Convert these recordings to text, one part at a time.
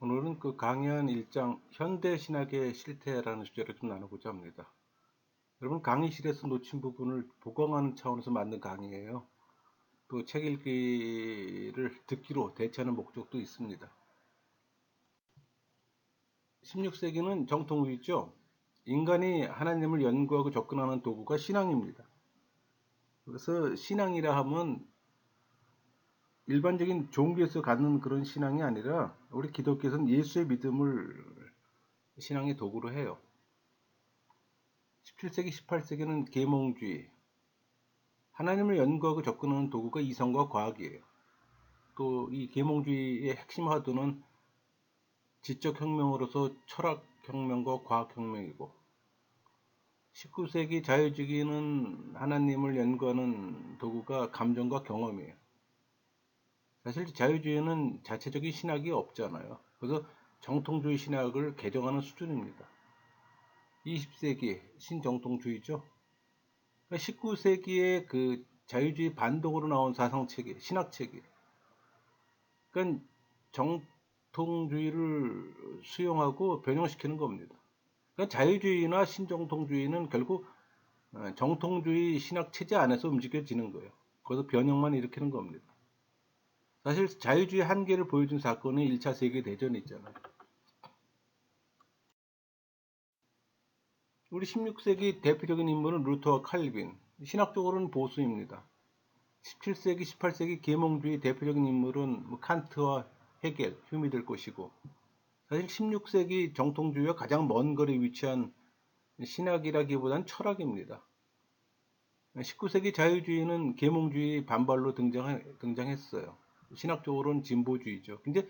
오늘은 그 강연 1장 현대 신학의 실태라는 주제를 좀 나누고자 합니다. 여러분 강의실에서 놓친 부분을 보강하는 차원에서 만든 강의예요. 또 책 읽기를 듣기로 대체하는 목적도 있습니다. 16세기는 정통주의죠. 인간이 하나님을 연구하고 접근하는 도구가 신앙입니다. 그래서 신앙이라 하면 일반적인 종교에서 갖는 그런 신앙이 아니라 우리 기독교에서는 예수의 믿음을 신앙의 도구로 해요. 17세기, 18세기는 계몽주의, 하나님을 연구하고 접근하는 도구가 이성과 과학이에요. 또 이 계몽주의의 핵심 화두는 지적 혁명으로서 철학 혁명과 과학 혁명이고, 19세기 자유주의는 하나님을 연구하는 도구가 감정과 경험이에요. 사실 자유주의는 자체적인 신학이 없잖아요. 그래서 정통주의 신학을 개정하는 수준입니다. 20세기 신정통주의죠. 19세기에 그 자유주의 반동으로 나온 사상체계, 신학체계. 그러니까 정통주의를 수용하고 변형시키는 겁니다. 그러니까 자유주의나 신정통주의는 결국 정통주의 신학체제 안에서 움직여지는 거예요. 거기서 변형만 일으키는 겁니다. 사실 자유주의 한계를 보여준 사건이 1차 세계대전이 있잖아요. 우리 16세기 대표적인 인물은 루터와 칼빈, 신학적으로는 보수입니다. 17세기, 18세기 계몽주의 대표적인 인물은 칸트와 헤겔, 휴미 될 것이고, 사실 16세기 정통주의와 가장 먼 거리에 위치한 신학이라기보다는 철학입니다. 19세기 자유주의는 계몽주의 반발로 등장했어요. 신학적으로는 진보주의죠. 근데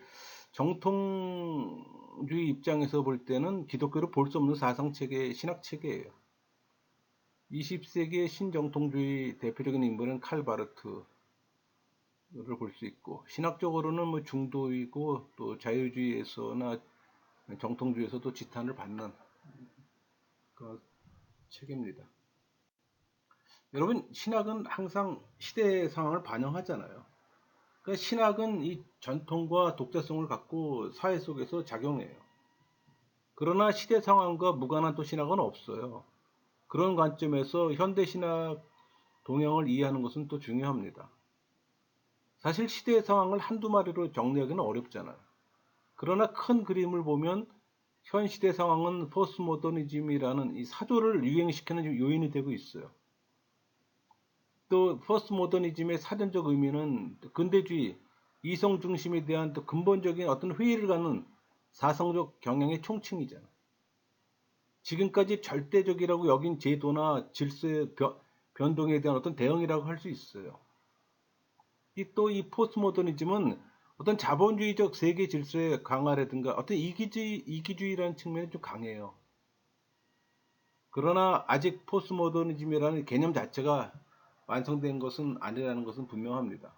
정통주의 입장에서 볼 때는 기독교로 볼 수 없는 사상체계, 신학체계예요. 20세기의 신정통주의 대표적인 인물은 칼 바르트를 볼 수 있고, 신학적으로는 뭐 중도이고 또 자유주의에서나 정통주의에서도 지탄을 받는 그 책입니다. 여러분, 신학은 항상 시대의 상황을 반영하잖아요. 그러니까 신학은 이 전통과 독자성을 갖고 사회 속에서 작용해요. 그러나 시대 상황과 무관한 또 신학은 없어요. 그런 관점에서 현대 신학 동향을 이해하는 것은 또 중요합니다. 사실 시대의 상황을 한두 마디로 정리하기는 어렵잖아요. 그러나 큰 그림을 보면 현 시대 상황은 포스트모더니즘이라는 이 사조를 유행시키는 요인이 되고 있어요. 또 포스트모더니즘의 사전적 의미는 근대주의, 이성 중심에 대한 또 근본적인 어떤 회의를 갖는 사상적 경향의 총칭이잖아요. 지금까지 절대적이라고 여긴 제도나 질서의 변동에 대한 어떤 대응이라고 할 수 있어요. 또 이 포스트모더니즘은 어떤 자본주의적 세계 질서의 강화라든가 어떤 이기주의라는 측면이 좀 강해요. 그러나 아직 포스트모더니즘이라는 개념 자체가 완성된 것은 아니라는 것은 분명합니다.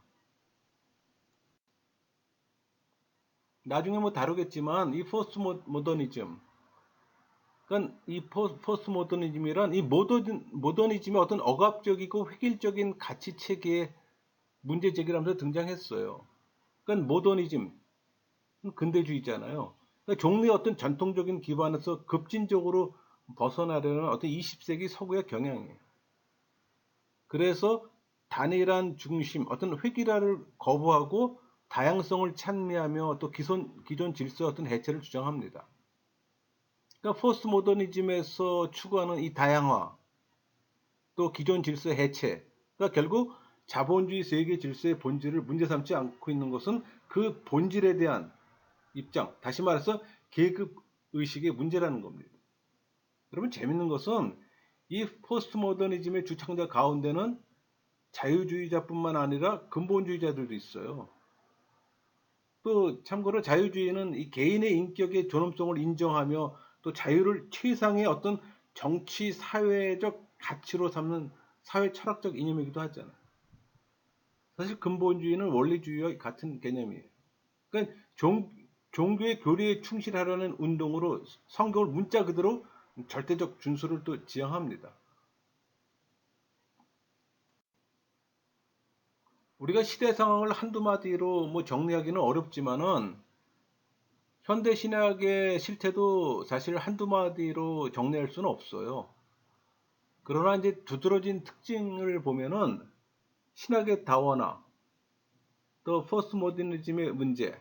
나중에 뭐 다루겠지만 이 포스트모더니즘, 그러니까 이 포스트모더니즘이란 이 모더니즘의 어떤 억압적이고 획일적인 가치 체계의 문제 제기하면서 등장했어요. 그러니까 모더니즘, 근대주의잖아요. 그러니까 종류의 어떤 전통적인 기반에서 급진적으로 벗어나려는 어떤 20세기 서구의 경향이에요. 그래서 단일한 중심, 어떤 획일화를 거부하고 다양성을 찬미하며 또 기존 질서의 어떤 해체를 주장합니다. 그러니까 포스트 모더니즘에서 추구하는 이 다양화, 또 기존 질서 해체, 그러니까 결국 자본주의 세계 질서의 본질을 문제 삼지 않고 있는 것은 그 본질에 대한 입장, 다시 말해서 계급 의식의 문제라는 겁니다. 여러분 재밌는 것은 이 포스트 모더니즘의 주창자 가운데는 자유주의자뿐만 아니라 근본주의자들도 있어요. 또 참고로 자유주의는 이 개인의 인격의 존엄성을 인정하며 또 자유를 최상의 어떤 정치 사회적 가치로 삼는 사회 철학적 이념이기도 하잖아요. 사실 근본주의는 원리주의와 같은 개념이에요. 그러니까 종교의 교리에 충실하려는 운동으로 성경을 문자 그대로 절대적 준수를 또 지향합니다. 우리가 시대 상황을 한두 마디로 뭐 정리하기는 어렵지만은 현대 신학의 실태도 사실 한두 마디로 정리할 수는 없어요. 그러나 이제 두드러진 특징을 보면은 신학의 다원화, 또 포스트 모더니즘의 문제,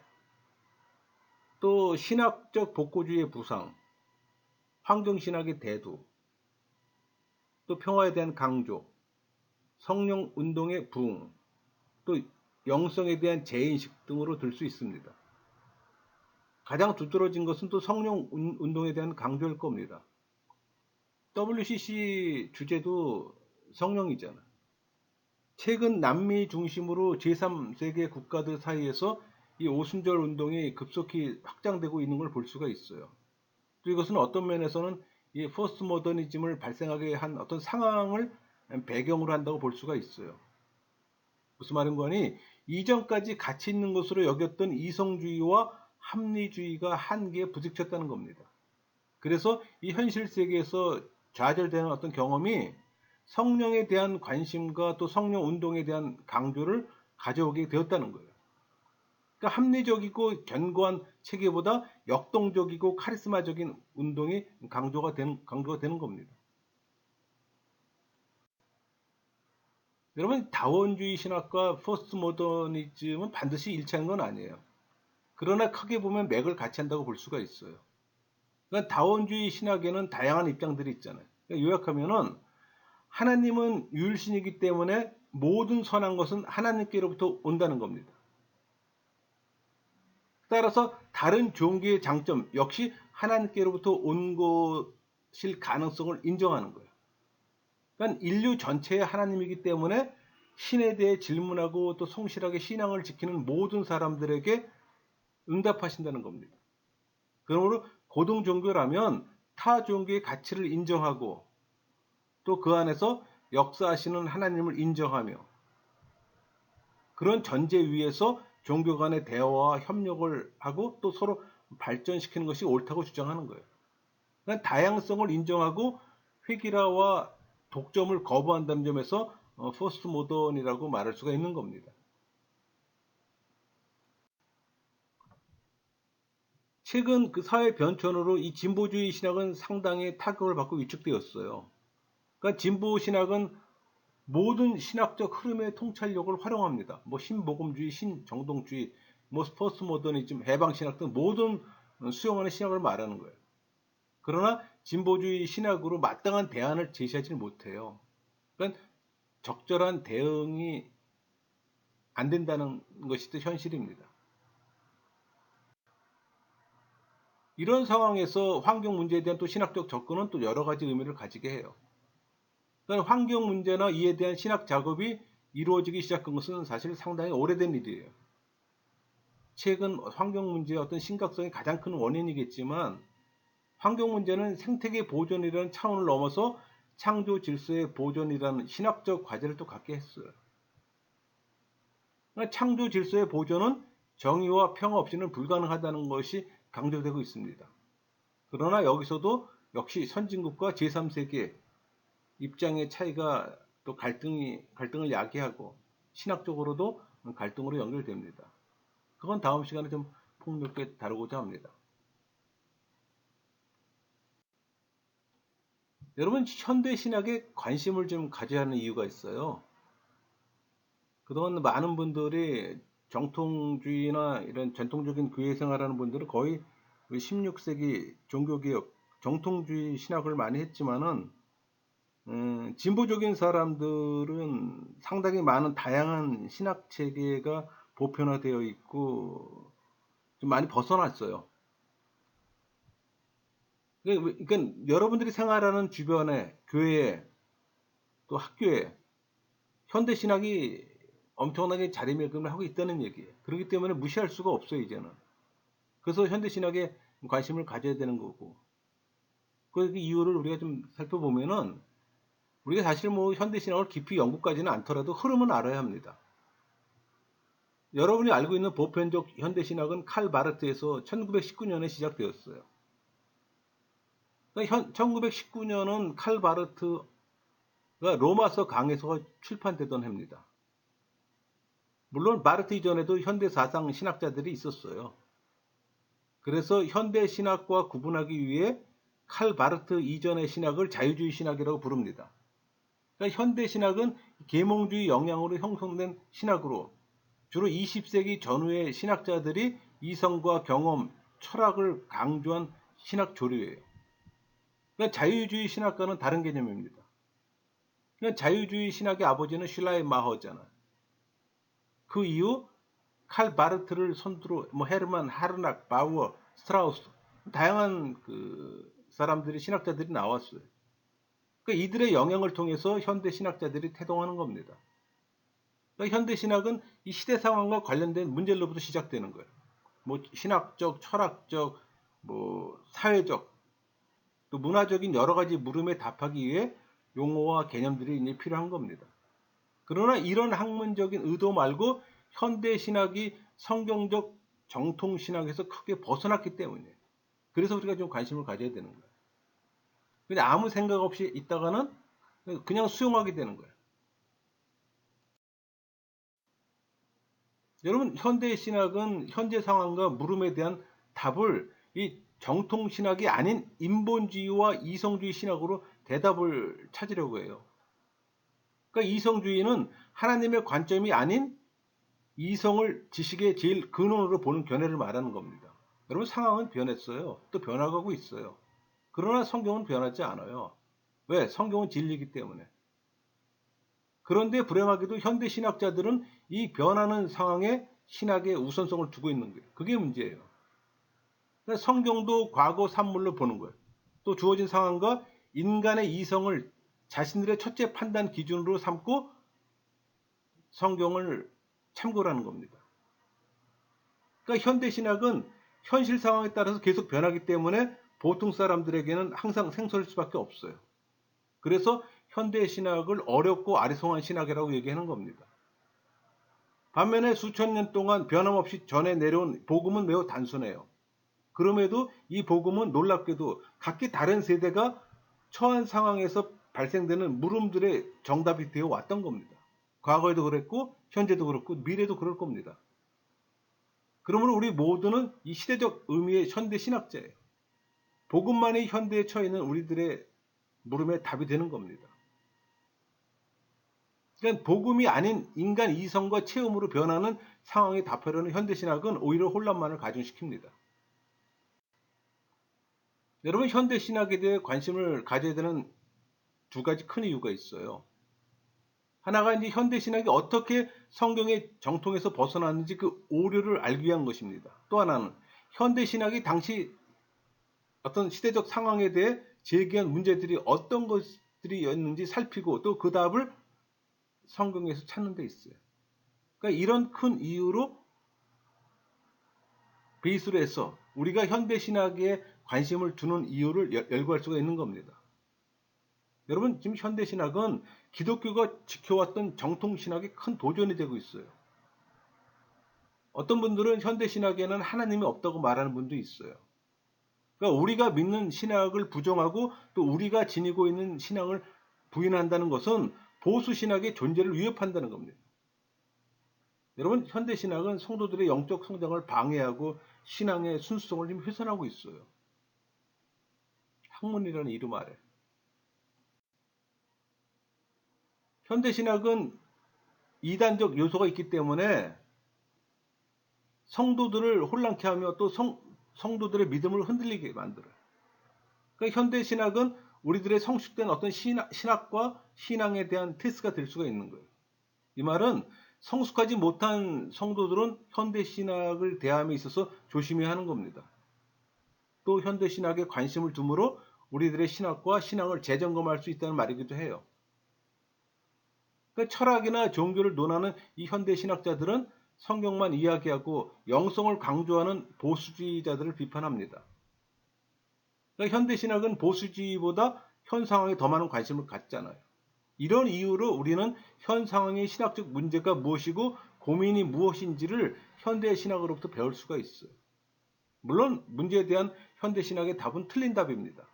또 신학적 복고주의의 부상, 환경신학의 대두, 또 평화에 대한 강조, 성령 운동의 부흥, 또 영성에 대한 재인식 등으로 들 수 있습니다. 가장 두드러진 것은 또 성령 운동에 대한 강조일 겁니다. WCC 주제도 성령이잖아. 최근 남미 중심으로 제3세계 국가들 사이에서 이 오순절 운동이 급속히 확장되고 있는 걸 볼 수가 있어요. 또 이것은 어떤 면에서는 이 포스트 모더니즘을 발생하게 한 어떤 상황을 배경으로 한다고 볼 수가 있어요. 무슨 말인 거니? 이전까지 가치 있는 것으로 여겼던 이성주의와 합리주의가 한계에 부딪혔다는 겁니다. 그래서 이 현실 세계에서 좌절되는 어떤 경험이 성령에 대한 관심과 또 성령 운동에 대한 강조를 가져오게 되었다는 거예요. 그러니까 합리적이고 견고한 체계보다 역동적이고 카리스마적인 운동이 강조가 되는 겁니다. 여러분, 다원주의 신학과 포스트 모더니즘은 반드시 일치하는 건 아니에요. 그러나 크게 보면 맥을 같이 한다고 볼 수가 있어요. 그러니까 다원주의 신학에는 다양한 입장들이 있잖아요. 그러니까 요약하면은 하나님은 유일신이기 때문에 모든 선한 것은 하나님께로부터 온다는 겁니다. 따라서 다른 종교의 장점 역시 하나님께로부터 온 것일 가능성을 인정하는 거예요. 그러니까 인류 전체의 하나님이기 때문에 신에 대해 질문하고 또 성실하게 신앙을 지키는 모든 사람들에게 응답하신다는 겁니다. 그러므로 고등 종교라면 타 종교의 가치를 인정하고 또 그 안에서 역사하시는 하나님을 인정하며 그런 전제 위에서 종교 간의 대화와 협력을 하고 또 서로 발전시키는 것이 옳다고 주장하는 거예요. 그러니까 다양성을 인정하고 획일화와 독점을 거부한다는 점에서 포스트 모던이라고 말할 수가 있는 겁니다. 최근 그 사회 변천으로 이 진보주의 신학은 상당히 타격을 받고 위축되었어요. 그러니까 진보 신학은 모든 신학적 흐름의 통찰력을 활용합니다. 뭐 신복음주의, 신정동주의, 뭐 포스트 모더니즘, 해방신학 등 모든 수용하는 신학을 말하는 거예요. 그러나 진보주의 신학으로 마땅한 대안을 제시하지 못해요. 그러니까 적절한 대응이 안 된다는 것이 또 현실입니다. 이런 상황에서 환경 문제에 대한 또 신학적 접근은 또 여러 가지 의미를 가지게 해요. 그러니까 환경 문제나 이에 대한 신학 작업이 이루어지기 시작한 것은 사실 상당히 오래된 일이에요. 최근 환경 문제의 어떤 심각성이 가장 큰 원인이겠지만 환경 문제는 생태계 보존이라는 차원을 넘어서 창조 질서의 보존이라는 신학적 과제를 또 갖게 했어요. 그러니까 창조 질서의 보존은 정의와 평화 없이는 불가능하다는 것이 강조되고 있습니다. 그러나 여기서도 역시 선진국과 제3세계 입장의 차이가 또 갈등을 야기하고 신학적으로도 갈등으로 연결됩니다. 그건 다음 시간에 좀 폭넓게 다루고자 합니다. 여러분, 현대 신학에 관심을 좀 가져야 하는 이유가 있어요. 그동안 많은 분들이 정통주의나 이런 전통적인 교회 생활하는 분들은 거의 16세기 종교개혁, 정통주의 신학을 많이 했지만은 진보적인 사람들은 상당히 많은 다양한 신학 체계가 보편화되어 있고 좀 많이 벗어났어요. 그러니까 여러분들이 생활하는 주변에 교회에 또 학교에 현대 신학이 엄청나게 자리매김을 하고 있다는 얘기예요. 그렇기 때문에 무시할 수가 없어요, 이제는. 그래서 현대 신학에 관심을 가져야 되는 거고. 그 이유를 우리가 좀 살펴보면은 우리가 사실 뭐 현대 신학을 깊이 연구까지는 않더라도 흐름은 알아야 합니다. 여러분이 알고 있는 보편적 현대 신학은 칼 바르트에서 1919년에 시작되었어요. 1919년은 칼 바르트가 로마서 강해서가 출판되던 해입니다. 물론 바르트 이전에도 현대 사상 신학자들이 있었어요. 그래서 현대 신학과 구분하기 위해 칼 바르트 이전의 신학을 자유주의 신학이라고 부릅니다. 그러니까 현대 신학은 계몽주의 영향으로 형성된 신학으로 주로 20세기 전후의 신학자들이 이성과 경험, 철학을 강조한 신학 조류예요. 그러니까 자유주의 신학과는 다른 개념입니다. 그러니까 자유주의 신학의 아버지는 슐라이마허잖아. 그 이후 칼 바르트를 선두로 헤르만 하르낙, 바우어, 스트라우스 다양한 사람들이 신학자들이 나왔어요. 그러니까 이들의 영향을 통해서 현대 신학자들이 태동하는 겁니다. 그러니까 현대 신학은 이 시대 상황과 관련된 문제로부터 시작되는 거예요. 신학적, 철학적, 사회적, 또 문화적인 여러 가지 물음에 답하기 위해 용어와 개념들이 이제 필요한 겁니다. 그러나 이런 학문적인 의도 말고 현대 신학이 성경적 정통 신학에서 크게 벗어났기 때문이에요. 그래서 우리가 좀 관심을 가져야 되는 거예요. 그냥 아무 생각 없이 있다가는 그냥 수용하게 되는 거예요. 여러분, 현대 신학은 현재 상황과 물음에 대한 답을 이 정통 신학이 아닌 인본주의와 이성주의 신학으로 대답을 찾으려고 해요. 그러니까 이성주의는 하나님의 관점이 아닌 이성을 지식의 제일 근원으로 보는 견해를 말하는 겁니다. 여러분, 상황은 변했어요. 또 변화가고 있어요. 그러나 성경은 변하지 않아요. 왜? 성경은 진리이기 때문에. 그런데 불행하게도 현대 신학자들은 이 변하는 상황에 신학의 우선성을 두고 있는 거예요. 그게 문제예요. 그러니까 성경도 과거 산물로 보는 거예요. 또 주어진 상황과 인간의 이성을 자신들의 첫째 판단 기준으로 삼고 성경을 참고라는 겁니다. 그러니까 현대 신학은 현실 상황에 따라서 계속 변하기 때문에 보통 사람들에게는 항상 생소할 수밖에 없어요. 그래서 현대 신학을 어렵고 아리송한 신학이라고 얘기하는 겁니다. 반면에 수천 년 동안 변함없이 전해 내려온 복음은 매우 단순해요. 그럼에도 이 복음은 놀랍게도 각기 다른 세대가 처한 상황에서 발생되는 물음들의 정답이 되어 왔던 겁니다. 과거에도 그랬고 현재도 그렇고 미래도 그럴 겁니다. 그러므로 우리 모두는 이 시대적 의미의 현대 신학자예요. 복음만이 현대에 처해 있는 우리들의 물음에 답이 되는 겁니다. 그러니까 복음이 아닌 인간 이성과 체험으로 변하는 상황에 답하려는 현대신학은 오히려 혼란만을 가중시킵니다. 여러분, 현대신학에 대해 관심을 가져야 되는 두 가지 큰 이유가 있어요. 하나가 이제 현대신학이 어떻게 성경의 정통에서 벗어났는지 그 오류를 알기 위한 것입니다. 또 하나는 현대신학이 당시 어떤 시대적 상황에 대해 제기한 문제들이 어떤 것들이었는지 살피고 또 그 답을 성경에서 찾는 데 있어요. 그러니까 이런 큰 이유로 베이스로 해서 우리가 현대신학에 관심을 두는 이유를 열거할 수가 있는 겁니다. 여러분, 지금 현대신학은 기독교가 지켜왔던 정통신학이 큰 도전이 되고 있어요. 어떤 분들은 현대신학에는 하나님이 없다고 말하는 분도 있어요. 그러니까 우리가 믿는 신학을 부정하고 또 우리가 지니고 있는 신앙을 부인한다는 것은 보수신학의 존재를 위협한다는 겁니다. 여러분, 현대신학은 성도들의 영적 성장을 방해하고 신앙의 순수성을 지금 훼손하고 있어요. 학문이라는 이름 아래. 현대신학은 이단적 요소가 있기 때문에 성도들을 혼란케 하며 또 성도들의 믿음을 흔들리게 만들어요. 그러니까 현대신학은 우리들의 성숙된 어떤 신학과 신앙에 대한 테스트가 될 수가 있는 거예요. 이 말은 성숙하지 못한 성도들은 현대신학을 대함에 있어서 조심해야 하는 겁니다. 또 현대신학에 관심을 두므로 우리들의 신학과 신앙을 재점검할 수 있다는 말이기도 해요. 그러니까 철학이나 종교를 논하는 이 현대신학자들은 성경만 이야기하고 영성을 강조하는 보수주의자들을 비판합니다. 그러니까 현대신학은 보수주의보다 현 상황에 더 많은 관심을 갖잖아요. 이런 이유로 우리는 현 상황의 신학적 문제가 무엇이고 고민이 무엇인지를 현대신학으로부터 배울 수가 있어요. 물론 문제에 대한 현대신학의 답은 틀린 답입니다.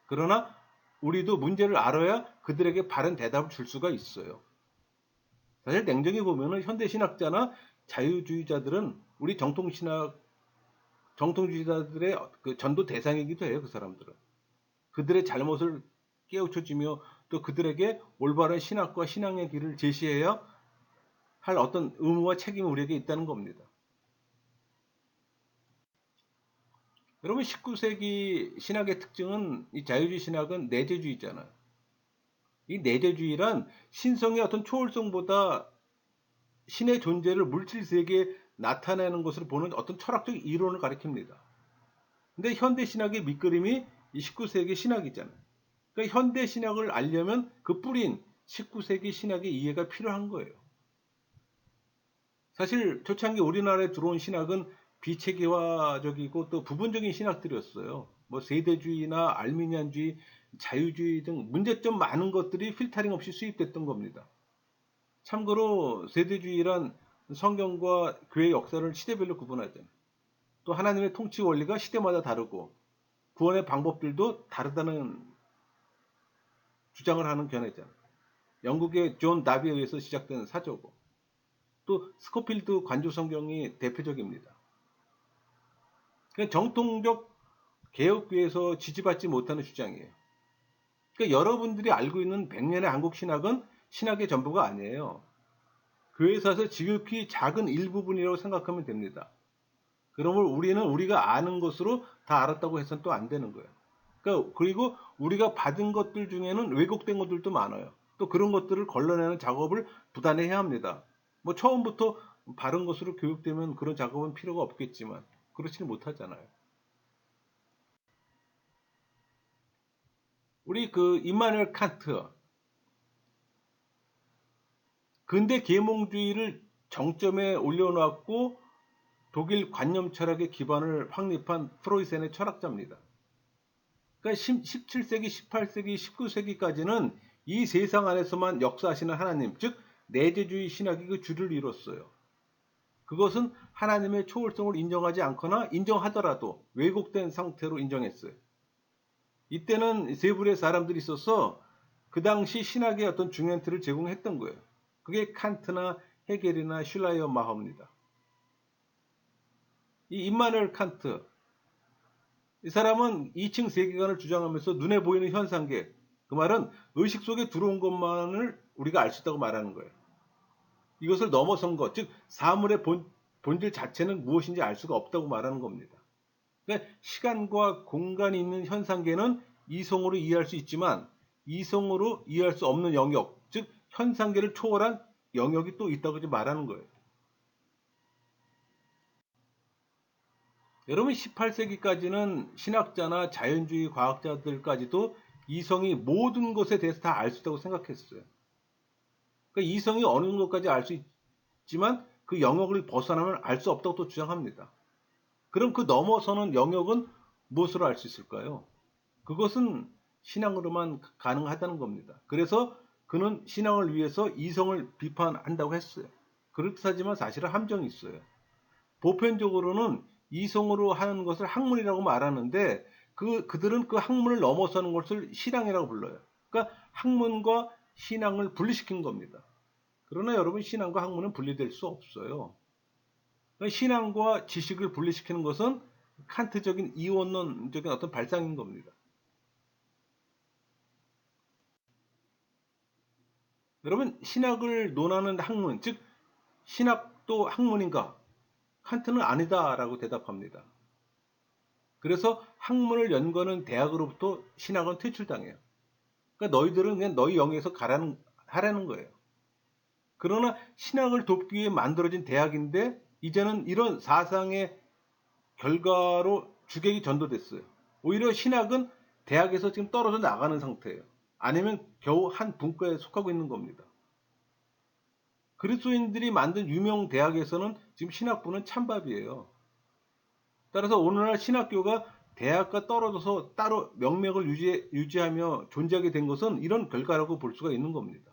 그러나 우리도 문제를 알아야 그들에게 바른 대답을 줄 수가 있어요. 사실 냉정히 보면 현대신학자나 자유주의자들은 우리 정통신학을 정통주의자들의 그 전도 대상이기도 해요. 그 사람들은. 그들의 잘못을 깨우쳐주며 또 그들에게 올바른 신학과 신앙의 길을 제시해야 할 어떤 의무와 책임이 우리에게 있다는 겁니다. 여러분 19세기 신학의 특징은 이 자유주의 신학은 내재주의잖아요. 이 내재주의란 신성의 어떤 초월성보다 신의 존재를 물질 세계에 나타내는 것을 보는 어떤 철학적 이론을 가리킵니다. 근데 현대 신학의 밑그림이 이 19세기 신학이잖아요. 그러니까 현대 신학을 알려면 그 뿌리인 19세기 신학의 이해가 필요한 거예요. 사실 초창기 우리나라에 들어온 신학은 비체계화적이고 또 부분적인 신학들이었어요. 뭐 세대주의나 알미니안주의, 자유주의 등 문제점 많은 것들이 필터링 없이 수입됐던 겁니다. 참고로 세대주의란 성경과 교회 역사를 시대별로 구분하잖아요. 또 하나님의 통치 원리가 시대마다 다르고 구원의 방법들도 다르다는 주장을 하는 견해잖아요. 영국의 존 다비에 의해서 시작된 사조고 또 스코필드 관조 성경이 대표적입니다. 그러니까 정통적 개혁교에서 지지받지 못하는 주장이에요. 그러니까 여러분들이 알고 있는 100년의 한국 신학은 신학의 전부가 아니에요. 교회에서 지극히 작은 일부분이라고 생각하면 됩니다. 그러면 우리는 우리가 아는 것으로 다 알았다고 해서는 또 안 되는 거예요. 그러니까 그리고 우리가 받은 것들 중에는 왜곡된 것들도 많아요. 또 그런 것들을 걸러내는 작업을 부단히 해야 합니다. 뭐 처음부터 바른 것으로 교육되면 그런 작업은 필요가 없겠지만 그렇지는 못하잖아요. 우리 그 임마누엘 칸트 근대 계몽주의를 정점에 올려놓았고 독일 관념 철학의 기반을 확립한 프로이센의 철학자입니다. 그러니까 17세기, 18세기, 19세기까지는 이 세상 안에서만 역사하시는 하나님, 즉 내재주의 신학이 그 주를 이뤘어요. 그것은 하나님의 초월성을 인정하지 않거나 인정하더라도 왜곡된 상태로 인정했어요. 이때는 세 부류의 사람들이 있어서 그 당시 신학의 어떤 중요한 틀을 제공했던 거예요. 그게 칸트나 헤겔이나 슐라이어 마허입니다. 이 임마누엘 칸트, 이 사람은 2층 세계관을 주장하면서 눈에 보이는 현상계, 그 말은 의식 속에 들어온 것만을 우리가 알 수 있다고 말하는 거예요. 이것을 넘어선 것, 즉 사물의 본질 자체는 무엇인지 알 수가 없다고 말하는 겁니다. 그러니까 시간과 공간이 있는 현상계는 이성으로 이해할 수 있지만 이성으로 이해할 수 없는 영역, 즉 현상계를 초월한 영역이 또 있다고 말하는 거예요. 여러분 18세기까지는 신학자나 자연주의 과학자들까지도 이성이 모든 것에 대해서 다 알 수 있다고 생각했어요. 그러니까 이성이 어느 정도까지 알 수 있지만 그 영역을 벗어나면 알 수 없다고 또 주장합니다. 그럼 그 넘어서는 영역은 무엇으로 알 수 있을까요? 그것은 신앙으로만 가능하다는 겁니다. 그래서 그는 신앙을 위해서 이성을 비판한다고 했어요. 그렇다지만 사실은 함정이 있어요. 보편적으로는 이성으로 하는 것을 학문이라고 말하는데 그들은 그 학문을 넘어서는 것을 신앙이라고 불러요. 그러니까 학문과 신앙을 분리시킨 겁니다. 그러나 여러분 신앙과 학문은 분리될 수 없어요. 그러니까 신앙과 지식을 분리시키는 것은 칸트적인 이원론적인 어떤 발상인 겁니다. 여러분 신학을 논하는 학문, 즉 신학도 학문인가? 칸트는 아니다라고 대답합니다. 그래서 학문을 연구하는 대학으로부터 신학은 퇴출당해요. 그러니까 너희들은 그냥 너희 영역에서 하라는 거예요. 그러나 신학을 돕기 위해 만들어진 대학인데 이제는 이런 사상의 결과로 주객이 전도됐어요. 오히려 신학은 대학에서 지금 떨어져 나가는 상태예요. 아니면 겨우 한 분과에 속하고 있는 겁니다. 그리스도인들이 만든 유명 대학에서는 지금 신학부는 찬밥이에요. 따라서 오늘날 신학교가 대학과 떨어져서 따로 명맥을 유지하며 존재하게 된 것은 이런 결과라고 볼 수가 있는 겁니다.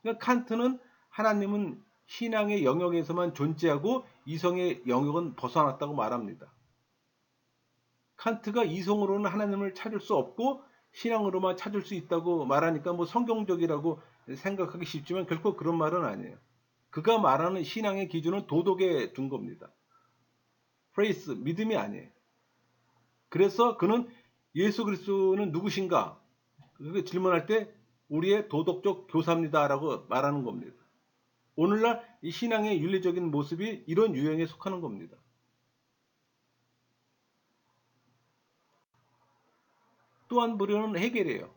그러니까 칸트는 하나님은 신앙의 영역에서만 존재하고 이성의 영역은 벗어났다고 말합니다. 칸트가 이성으로는 하나님을 찾을 수 없고 신앙으로만 찾을 수 있다고 말하니까 뭐 성경적이라고 생각하기 쉽지만 결코 그런 말은 아니에요. 그가 말하는 신앙의 기준은 도덕에 둔 겁니다. faith, 믿음이 아니에요. 그래서 그는 예수 그리스도는 누구신가? 그렇게 질문할 때 우리의 도덕적 교사입니다라고 말하는 겁니다. 오늘날 이 신앙의 윤리적인 모습이 이런 유형에 속하는 겁니다. 또 한 부류는 해겔이에요.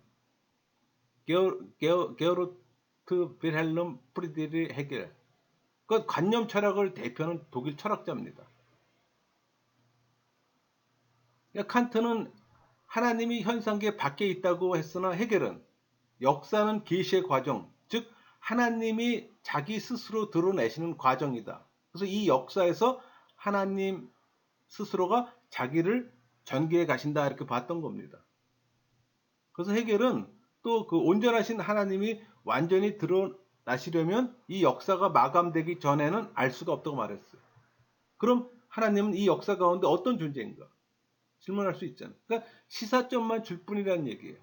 게어르트 빌헬름 프리드리 해겔. 그 관념 철학을 대표하는 독일 철학자입니다. 그러니까 칸트는 하나님이 현상계 밖에 있다고 했으나 해겔은 역사는 계시의 과정, 즉 하나님이 자기 스스로 드러내시는 과정이다. 그래서 이 역사에서 하나님 스스로가 자기를 전개해 가신다 이렇게 봤던 겁니다. 그래서 해겔은 또 그 온전하신 하나님이 완전히 드러나시려면 이 역사가 마감되기 전에는 알 수가 없다고 말했어요. 그럼 하나님은 이 역사 가운데 어떤 존재인가? 질문할 수 있잖아요. 그러니까 시사점만 줄 뿐이라는 얘기예요.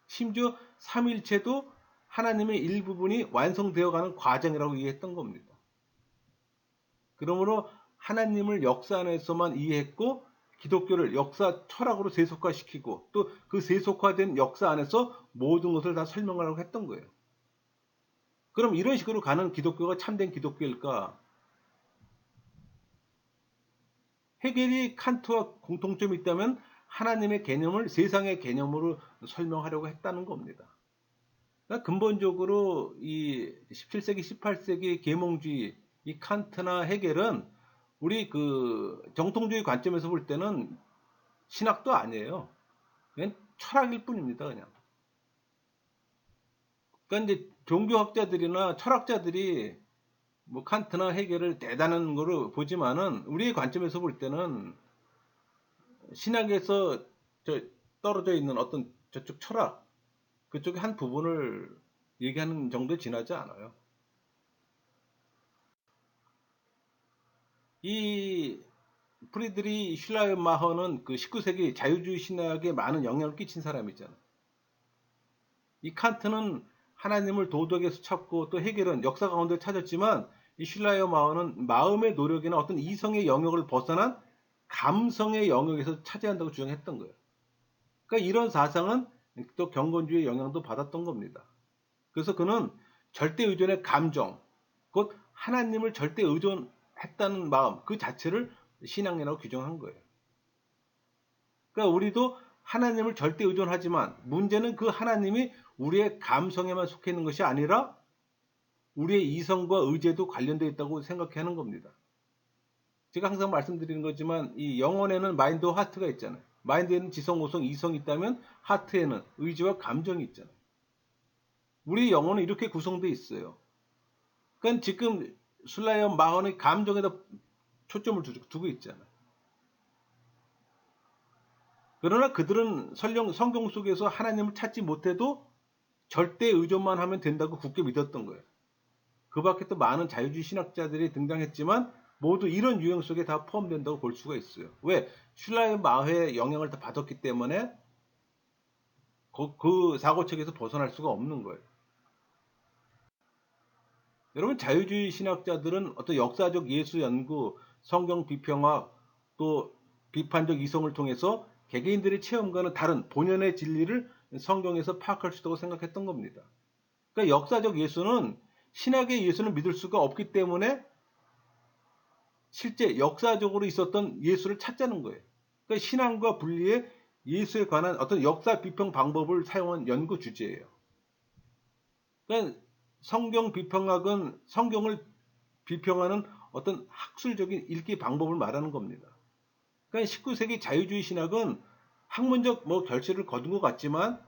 심지어 삼일체도 하나님의 일부분이 완성되어가는 과정이라고 이해했던 겁니다. 그러므로 하나님을 역사 안에서만 이해했고 기독교를 역사 철학으로 세속화시키고 또 그 세속화된 역사 안에서 모든 것을 다 설명하려고 했던 거예요. 그럼 이런 식으로 가는 기독교가 참된 기독교일까? 해겔이 칸트와 공통점이 있다면 하나님의 개념을 세상의 개념으로 설명하려고 했다는 겁니다. 그러니까 근본적으로 이 17세기, 18세기 계몽주의, 이 칸트나 해겔은 우리 그 정통주의 관점에서 볼 때는 신학도 아니에요. 그냥 철학일 뿐입니다, 그냥. 그러니까 이제 종교학자들이나 철학자들이 뭐 칸트나 해겔을 대단한 거로 보지만은 우리의 관점에서 볼 때는 신학에서 떨어져 있는 어떤 저쪽 철학, 그쪽의 한 부분을 얘기하는 정도에 지나지 않아요. 이 프리드리 슐라이마허는 그 19세기 자유주의 신학에 많은 영향을 끼친 사람이잖아요. 이 칸트는 하나님을 도덕에서 찾고 또 해겔은 역사 가운데 찾았지만 이 슐라이마허는 마음의 노력이나 어떤 이성의 영역을 벗어난 감성의 영역에서 찾아야 한다고 주장했던 거예요. 그러니까 이런 사상은 또 경건주의의 영향도 받았던 겁니다. 그래서 그는 절대 의존의 감정, 곧 하나님을 절대 의존했다는 마음 그 자체를 신앙이라고 규정한 거예요. 그러니까 우리도 하나님을 절대 의존하지만 문제는 그 하나님이 우리의 감성에만 속해 있는 것이 아니라 우리의 이성과 의지에도 관련되어 있다고 생각하는 겁니다. 제가 항상 말씀드리는 거지만 이 영혼에는 마인드와 하트가 있잖아요. 마인드에는 지성, 오성, 이성이 있다면 하트에는 의지와 감정이 있잖아요. 우리 영혼은 이렇게 구성되어 있어요. 그러니까 지금 술라이어 마헌의 감정에다 초점을 두고 있잖아요. 그러나 그들은 성경 속에서 하나님을 찾지 못해도 절대 의존만 하면 된다고 굳게 믿었던 거예요. 그 밖에 또 많은 자유주의 신학자들이 등장했지만 모두 이런 유형 속에 다 포함된다고 볼 수가 있어요. 왜? 슐라의 마회의 영향을 다 받았기 때문에 그 사고책에서 벗어날 수가 없는 거예요. 여러분 자유주의 신학자들은 어떤 역사적 예수 연구, 성경 비평학, 또 비판적 이성을 통해서 개개인들의 체험과는 다른 본연의 진리를 성경에서 파악할 수 있다고 생각했던 겁니다. 그러니까 역사적 예수는 신학의 예수는 믿을 수가 없기 때문에 실제 역사적으로 있었던 예수를 찾자는 거예요. 그러니까 신앙과 분리해 예수에 관한 어떤 역사 비평 방법을 사용한 연구 주제예요. 그러니까 성경 비평학은 성경을 비평하는 어떤 학술적인 읽기 방법을 말하는 겁니다. 그러니까 19세기 자유주의 신학은 학문적 결실을 거둔 것 같지만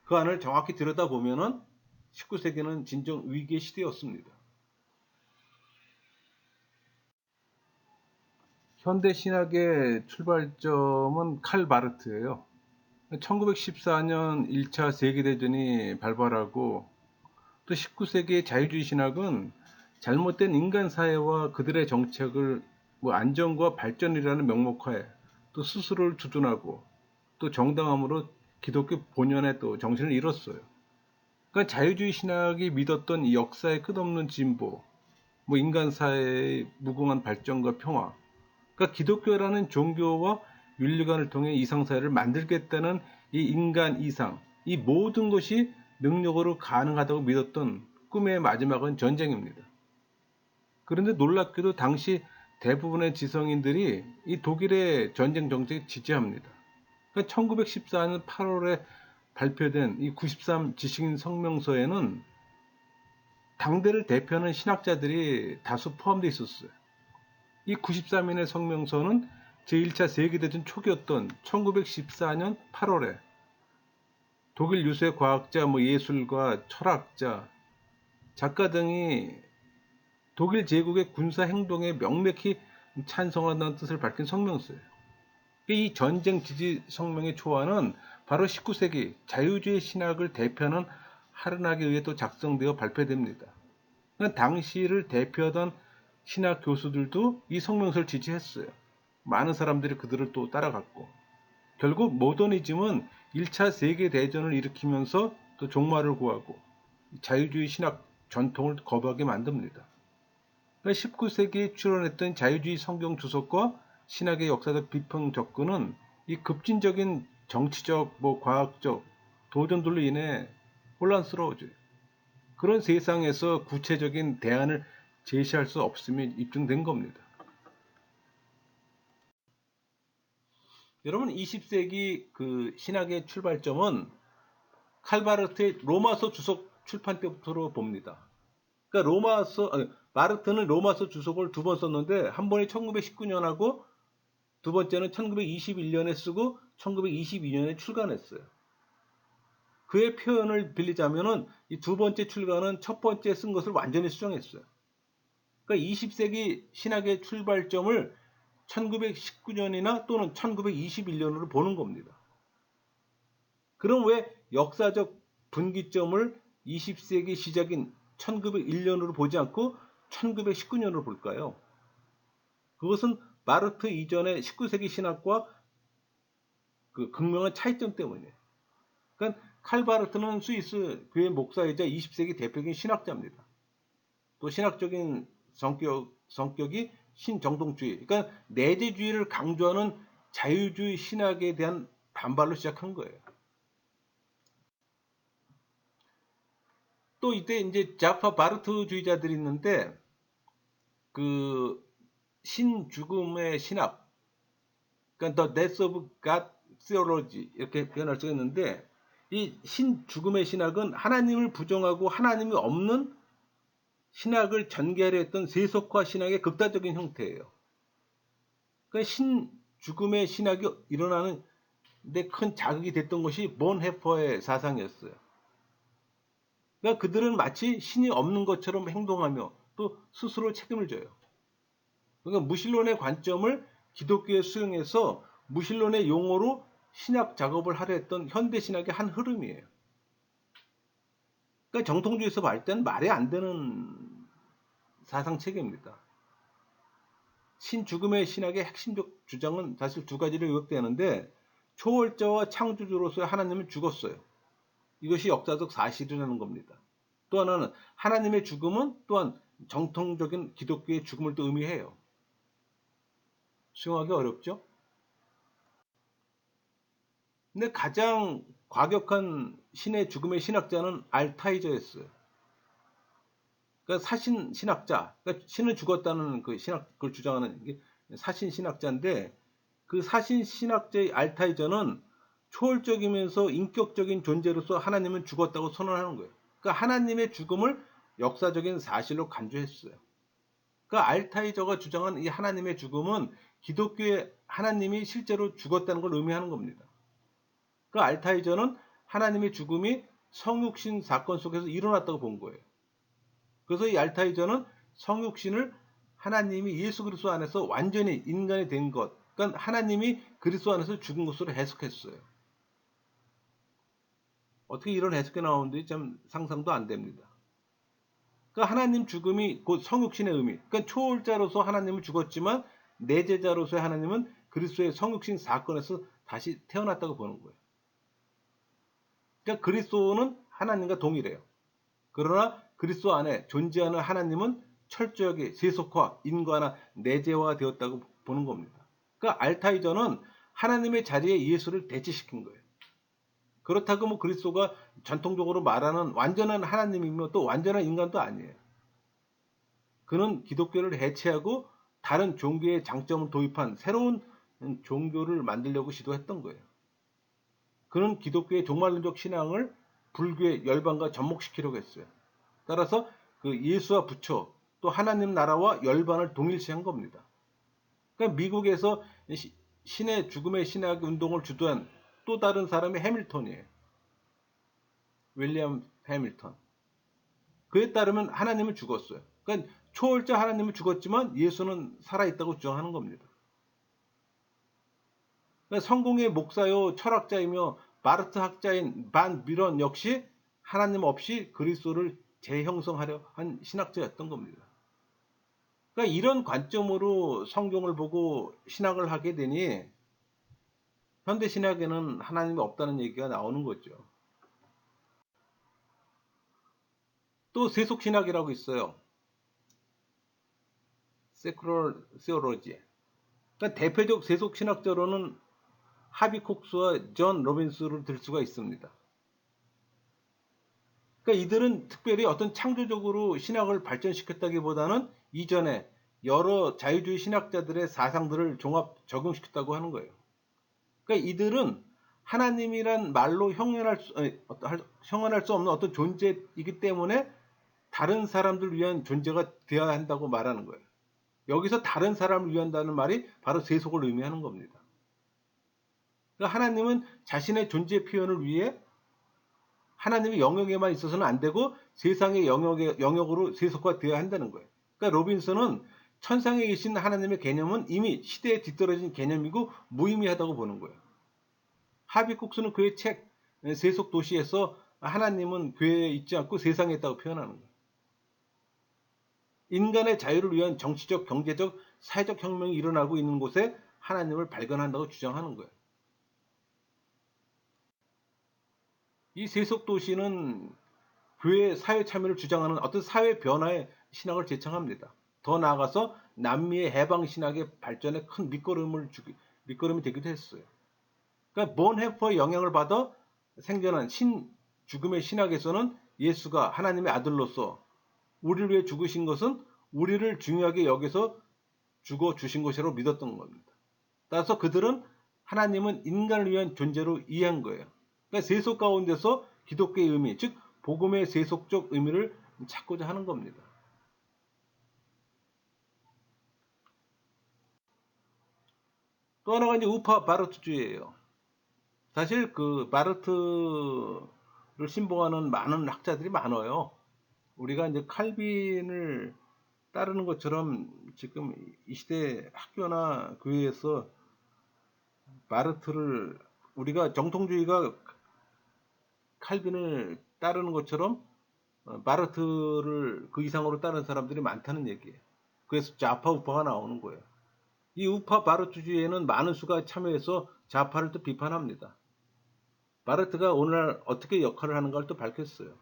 그 안을 정확히 들여다보면은 19세기는 진정 위기의 시대였습니다. 현대 신학의 출발점은 칼 바르트예요. 1914년 1차 세계대전이 발발하고 또 19세기의 자유주의 신학은 잘못된 인간 사회와 그들의 정책을 안정과 발전이라는 명목하에 또 스스로를 주둔하고 또 정당함으로 기독교 본연의 또 정신을 잃었어요. 그러니까 자유주의 신학이 믿었던 이 역사의 끝없는 진보, 인간 사회의 무궁한 발전과 평화, 그러니까 기독교라는 종교와 윤리관을 통해 이상사회를 만들겠다는 이 인간 이상, 이 모든 것이 능력으로 가능하다고 믿었던 꿈의 마지막은 전쟁입니다. 그런데 놀랍게도 당시 대부분의 지성인들이 이 독일의 전쟁 정책에 지지합니다. 그러니까 1914년 8월에 발표된 이 93 지식인 성명서에는 당대를 대표하는 신학자들이 다수 포함되어 있었어요. 이 93인의 성명서는 제1차 세계대전 초기였던 1914년 8월에 독일 유수의 과학자, 예술가, 철학자, 작가 등이 독일 제국의 군사 행동에 명백히 찬성한다는 뜻을 밝힌 성명서예요. 이 전쟁 지지 성명의 초안은 바로 19세기 자유주의 신학을 대표하는 하르낙에 의해 또 작성되어 발표됩니다. 당시를 대표하던 신학 교수들도 이 성명서를 지지했어요. 많은 사람들이 그들을 또 따라갔고, 결국 모더니즘은 1차 세계대전을 일으키면서 또 종말을 구하고 자유주의 신학 전통을 거부하게 만듭니다. 19세기에 출현했던 자유주의 성경 주석과 신학의 역사적 비평 접근은 이 급진적인 정치적, 과학적 도전들로 인해 혼란스러워져요. 그런 세상에서 구체적인 대안을 제시할 수 없음이 입증된 겁니다. 여러분, 20세기 그 신학의 출발점은 칼바르트의 로마서 주석 출판 때부터 봅니다. 그러니까 마르트는 로마서 주석을 두 번 썼는데, 한 번이 1919년하고 두 번째는 1921년에 쓰고 1922년에 출간했어요. 그의 표현을 빌리자면은 이 두 번째 출간은 첫 번째 쓴 것을 완전히 수정했어요. 그러니까 20세기 신학의 출발점을 1919년이나 또는 1921년으로 보는 겁니다. 그럼 왜 역사적 분기점을 20세기 시작인 1901년으로 보지 않고 1919년으로 볼까요? 그것은 마르트 이전의 19세기 신학과 그 극명한 차이점 때문이에요. 그러니까 칼바르트는 스위스 교회 목사이자 20세기 대표적인 신학자입니다. 또 신학적인 성격이 신정동주의, 그러니까 내재주의를 강조하는 자유주의 신학에 대한 반발로 시작한 거예요. 또 이때 이제 자파 바르트주의자들이 있는데, 그 신죽음의 신학, 그러니까 The Death of God Theology 이렇게 표현할 수가 있는데, 이 신죽음의 신학은 하나님을 부정하고 하나님이 없는 신학을 전개하려 했던 세속화 신학의 극단적인 형태예요. 그러니까 신죽음의 신학이 일어나는 데 큰 자극이 됐던 것이 본헤퍼의 사상이었어요. 그러니까 그들은 마치 신이 없는 것처럼 행동하며 또 스스로 책임을 져요. 그러니까 무신론의 관점을 기독교에 수용해서 무신론의 용어로 신학 작업을 하려 했던 현대 신학의 한 흐름이에요. 그러니까 정통주의에서 볼 때는 말이 안 되는 사상 체계입니다. 신죽음의 신학의 핵심적 주장은 사실 두 가지로 요약되는데, 초월자와 창조주로서의 하나님은 죽었어요. 이것이 역사적 사실이라는 겁니다. 또 하나는 하나님의 죽음은 또한 정통적인 기독교의 죽음을 또 의미해요. 수용하기 어렵죠? 근데 가장 과격한 신의 죽음의 신학자는 알타이저였어요. 그러니까 사신 신학자, 그러니까 신은 죽었다는 그 신학을 주장하는 사신 신학자인데, 그 사신 신학자의 알타이저는 초월적이면서 인격적인 존재로서 하나님은 죽었다고 선언하는 거예요. 그러니까 하나님의 죽음을 역사적인 사실로 간주했어요. 그러니까 알타이저가 주장한 이 하나님의 죽음은 기독교의 하나님이 실제로 죽었다는 걸 의미하는 겁니다. 그 알타이저는 하나님의 죽음이 성육신 사건 속에서 일어났다고 본 거예요. 그래서 이 알타이저는 성육신을 하나님이 예수 그리스도 안에서 완전히 인간이 된 것, 그러니까 하나님이 그리스도 안에서 죽은 것으로 해석했어요. 어떻게 이런 해석이 나오는지 참 상상도 안 됩니다. 그러니까 하나님 죽음이 곧 성육신의 의미, 그러니까 초월자로서 하나님은 죽었지만 내재자로서의 하나님은 그리스도의 성육신 사건에서 다시 태어났다고 보는 거예요. 그러니까 그리스도는 하나님과 동일해요. 그러나 그리스도 안에 존재하는 하나님은 철저하게 세속화, 인간화, 내재화 되었다고 보는 겁니다. 그러니까 알타이저는 하나님의 자리에 예수를 대체시킨 거예요. 그렇다고 뭐 그리스도가 전통적으로 말하는 완전한 하나님이며 또 완전한 인간도 아니에요. 그는 기독교를 해체하고 다른 종교의 장점을 도입한 새로운 종교를 만들려고 시도했던 거예요. 그는 기독교의 종말론적 신앙을 불교의 열방과 접목시키려고 했어요. 따라서 그 예수와 부처 또 하나님 나라와 열반을 동일시한 겁니다. 그러니까 미국에서 신의 죽음의 신학 운동을 주도한 또 다른 사람이 해밀턴이에요. 윌리엄 해밀턴. 그에 따르면 하나님은 죽었어요. 그러니까 초월자 하나님은 죽었지만 예수는 살아있다고 주장하는 겁니다. 그러니까 성공의 목사요 철학자이며 바르트 학자인 반 비런 역시 하나님 없이 그리스도를 재형성하려 한 신학자였던 겁니다. 그러니까 이런 관점으로 성경을 보고 신학을 하게 되니 현대 신학에는 하나님이 없다는 얘기가 나오는 거죠. 또 세속 신학이라고 있어요. 세쿠럴 시올로지. 그러니까 대표적 세속 신학자로는 하비콕스와 존 로빈스를 들 수가 있습니다. 그러니까 이들은 특별히 어떤 창조적으로 신학을 발전시켰다기보다는 이전에 여러 자유주의 신학자들의 사상들을 종합 적용시켰다고 하는 거예요. 그러니까 이들은 하나님이란 말로 형언할 수 없는 어떤 존재이기 때문에 다른 사람들 위한 존재가 되어야 한다고 말하는 거예요. 여기서 다른 사람을 위한다는 말이 바로 세속을 의미하는 겁니다. 그러니까 하나님은 자신의 존재 표현을 위해 하나님의 영역에만 있어서는 안 되고 세상의 영역으로 세속화되어야 한다는 거예요. 그러니까 로빈슨은 천상에 계신 하나님의 개념은 이미 시대에 뒤떨어진 개념이고 무의미하다고 보는 거예요. 하비콕스는 그의 책 세속 도시에서 하나님은 교회에 있지 않고 세상에 있다고 표현하는 거예요. 인간의 자유를 위한 정치적, 경제적, 사회적 혁명이 일어나고 있는 곳에 하나님을 발견한다고 주장하는 거예요. 이 세속 도시는 교회 사회 참여를 주장하는 어떤 사회 변화의 신학을 제창합니다. 더 나아가서 남미의 해방 신학의 발전에 큰 밑거름이 되기도 했어요. 그러니까 본헤퍼의 영향을 받아 생겨난 죽음의 신학에서는 예수가 하나님의 아들로서 우리를 위해 죽으신 것은 우리를 중요하게 여기서 죽어 주신 것이라고 믿었던 겁니다. 따라서 그들은 하나님은 인간을 위한 존재로 이해한 거예요. 그러니까 세속 가운데서 기독교의 의미, 즉 복음의 세속적 의미를 찾고자 하는 겁니다. 또 하나가 이제 우파 바르트주의예요. 사실 그 바르트를 신봉하는 많은 학자들이 많아요. 우리가 이제 칼빈을 따르는 것처럼 지금 이 시대 학교나 교회에서 바르트를 우리가 정통주의가 칼빈을 따르는 것처럼 바르트를 그 이상으로 따르는 사람들이 많다는 얘기예요. 그래서 좌파 우파가 나오는 거예요. 이 우파 바르트주의에는 많은 수가 참여해서 좌파를 또 비판합니다. 바르트가 오늘날 어떻게 역할을 하는가를 또 밝혔어요.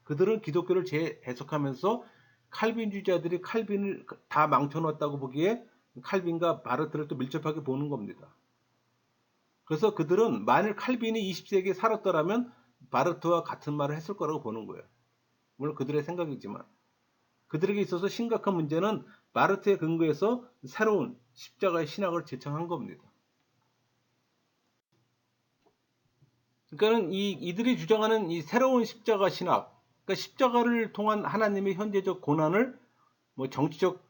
그들은 기독교를 재해석하면서 칼빈주의자들이 칼빈을 다 망쳐놓았다고 보기에 칼빈과 바르트를 또 밀접하게 보는 겁니다. 그래서 그들은 만일 칼빈이 20세기에 살았더라면 바르트와 같은 말을 했을 거라고 보는 거예요. 물론 그들의 생각이지만 그들에게 있어서 심각한 문제는 바르트의 근거에서 새로운 십자가의 신학을 제창한 겁니다. 그러니까 이들이 주장하는 이 새로운 십자가 신학, 그러니까 십자가를 통한 하나님의 현재적 고난을 뭐 정치적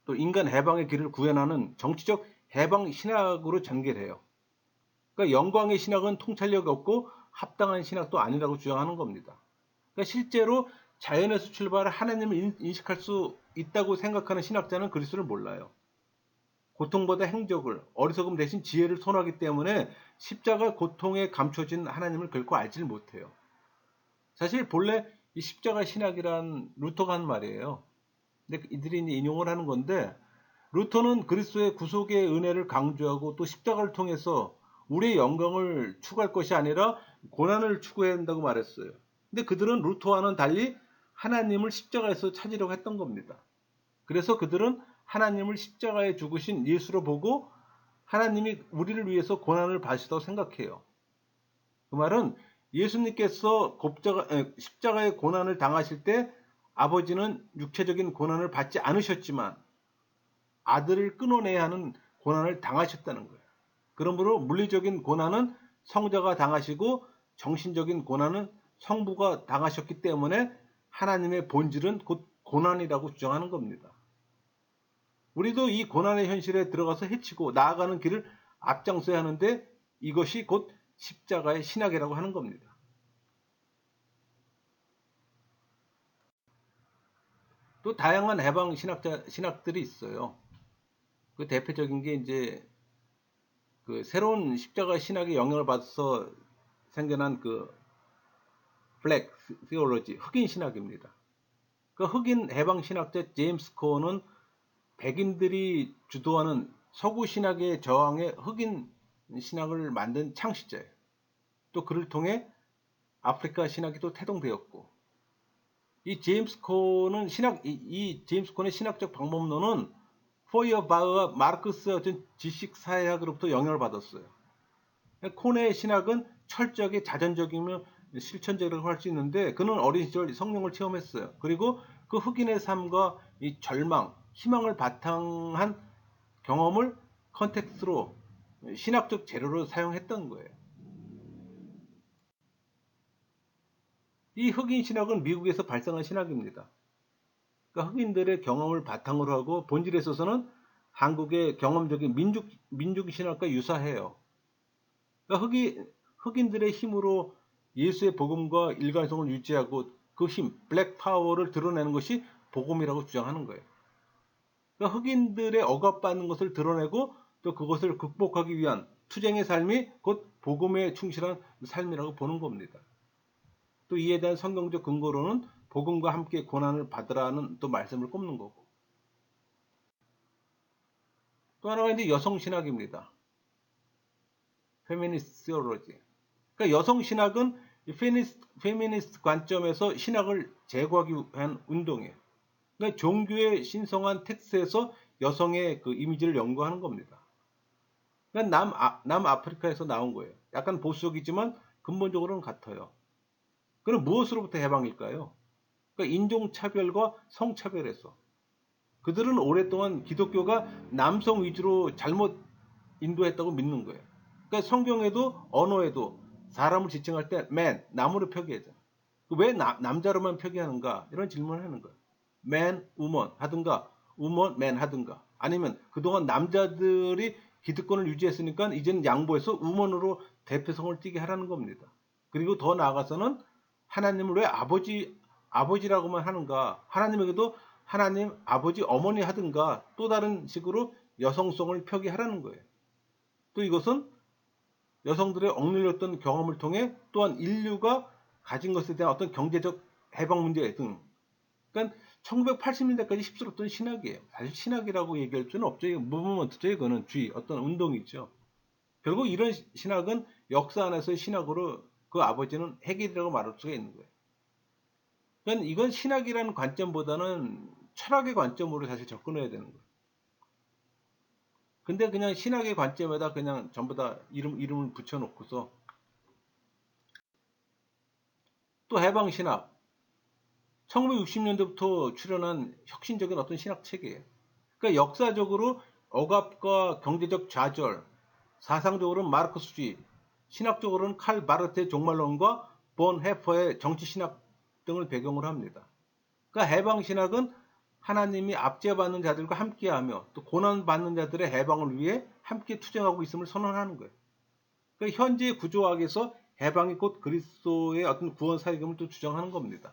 또 인간 해방의 길을 구현하는 정치적 해방 신학으로 전개해요. 그러니까 영광의 신학은 통찰력이 없고 합당한 신학도 아니라고 주장하는 겁니다. 그러니까 실제로 자연에서 출발해 하나님을 인식할 수 있다고 생각하는 신학자는 그리스도를 몰라요. 고통보다 행적을, 어리석음 대신 지혜를 선호하기 때문에 십자가 고통에 감춰진 하나님을 결코 알지를 못해요. 사실 본래 이 십자가 신학이란 루터가 한 말이에요. 근데 이들이 인용을 하는 건데 루터는 그리스도의 구속의 은혜를 강조하고 또 십자가를 통해서 우리의 영광을 추구할 것이 아니라 고난을 추구해야 한다고 말했어요. 근데 그들은 루터와는 달리 하나님을 십자가에서 찾으려고 했던 겁니다. 그래서 그들은 하나님을 십자가에 죽으신 예수로 보고 하나님이 우리를 위해서 고난을 받으시다고 생각해요. 그 말은 예수님께서 십자가의 고난을 당하실 때 아버지는 육체적인 고난을 받지 않으셨지만 아들을 끊어내야 하는 고난을 당하셨다는 거예요. 그러므로 물리적인 고난은 성자가 당하시고 정신적인 고난은 성부가 당하셨기 때문에 하나님의 본질은 곧 고난이라고 주장하는 겁니다. 우리도 이 고난의 현실에 들어가서 헤치고 나아가는 길을 앞장서야 하는데 이것이 곧 십자가의 신학이라고 하는 겁니다. 또 다양한 해방 신학들이 있어요. 그 대표적인 게 이제 그 새로운 십자가 신학의 영향을 받아서 생겨난 그 블랙 시올로지, 흑인 신학입니다. 그 흑인 해방 신학자 제임스 코어는 백인들이 주도하는 서구 신학의 저항에 흑인 신학을 만든 창시자예요. 또 그를 통해 아프리카 신학이 또 태동되었고, 이 제임스 콘의 신학적 방법론은 포이어바흐와 마르크스의 어떤 지식 사회학으로부터 영향을 받았어요. 콘의 신학은 철저하게 자전적이며 실천적이라고 할 수 있는데 그는 어린 시절 성령을 체험했어요. 그리고 그 흑인의 삶과 이 절망, 희망을 바탕한 경험을 컨텍스트로 신학적 재료로 사용했던 거예요. 이 흑인 신학은 미국에서 발생한 신학입니다. 그러니까 흑인들의 경험을 바탕으로 하고 본질에 있어서는 한국의 경험적인 민족 신학과 유사해요. 그러니까 흑인들의 힘으로 예수의 복음과 일관성을 유지하고 그 힘, 블랙 파워를 드러내는 것이 복음이라고 주장하는 거예요. 그러니까 흑인들의 억압받는 것을 드러내고 또 그것을 극복하기 위한 투쟁의 삶이 곧 복음에 충실한 삶이라고 보는 겁니다. 또 이에 대한 성경적 근거로는 복음과 함께 고난을 받으라는 또 말씀을 꼽는 거고. 또 하나가 이제 여성 신학입니다. 페미니스트 시올로지. 그러니까 여성 신학은 페미니스트 관점에서 신학을 제거하기 위한 운동이에요. 그러니까 종교의 신성한 텍스트에서 여성의 그 이미지를 연구하는 겁니다. 그러니까 남아프리카에서 나온 거예요. 약간 보수적이지만 근본적으로는 같아요. 그럼 무엇으로부터 해방일까요? 그러니까 인종차별과 성차별에서. 그들은 오랫동안 기독교가 남성 위주로 잘못 인도했다고 믿는 거예요. 그러니까 성경에도 언어에도 사람을 지칭할 때 man, 남으로 표기하죠. 왜 남자로만 표기하는가? 이런 질문을 하는 거예요. man, woman 하든가 woman, man 하든가 아니면 그동안 남자들이 기득권을 유지했으니까 이제는 양보해서 woman으로 대표성을 띠게 하라는 겁니다. 그리고 더 나아가서는 하나님을 왜 아버지라고만 하는가? 하나님에게도 하나님, 아버지, 어머니 하든가 또 다른 식으로 여성성을 표기하라는 거예요. 또 이것은 여성들의 억눌렸던 경험을 통해 또한 인류가 가진 것에 대한 어떤 경제적 해방 문제 등. 그러니까 1980년대까지 휩쓸었던 신학이에요. 사실 신학이라고 얘기할 수는 없죠. 무브먼트죠. 이거는 어떤 운동이죠. 결국 이런 신학은 역사 안에서의 신학으로 그 아버지는 헤겔이라고 말할 수가 있는 거예요. 그러니까 이건 신학이라는 관점보다는 철학의 관점으로 사실 접근해야 되는 거예요. 근데 그냥 신학의 관점에다 그냥 전부 다 이름을 붙여놓고서 또 해방신학 1960년대부터 출현한 혁신적인 어떤 신학체계예요. 그러니까 역사적으로 억압과 경제적 좌절, 사상적으로는 마르크스주의, 신학적으로는 칼 바르트의 종말론과 본 해퍼의 정치신학 등을 배경으로 합니다. 그러니까 해방신학은 하나님이 압제받는 자들과 함께하며 또 고난받는 자들의 해방을 위해 함께 투쟁하고 있음을 선언하는 거예요. 그러니까 현재 구조학에서 해방이 곧 그리스도의 어떤 구원 사역임을 또 주장하는 겁니다.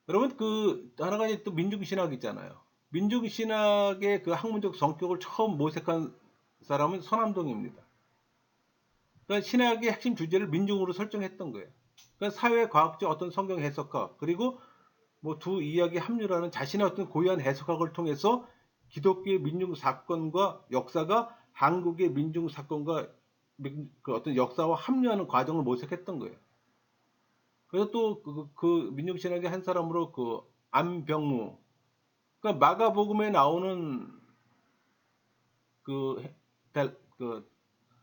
여러분 그 하나가 또 민중신학이잖아요. 민중신학의 그 학문적 성격을 처음 모색한 사람은 서남동입니다. 그러니까 신학의 핵심 주제를 민중으로 설정했던 거예요. 그러니까 사회과학적 어떤 성경 해석학 그리고 뭐 두 이야기 합류라는 자신의 어떤 고유한 해석학을 통해서 기독교의 민중 사건과 역사가 한국의 민중 사건과 그 어떤 역사와 합류하는 과정을 모색했던 거예요. 그래서 또 그 민중신학의 한 사람으로 그 안병무, 그러니까 마가복음에 나오는 그, 그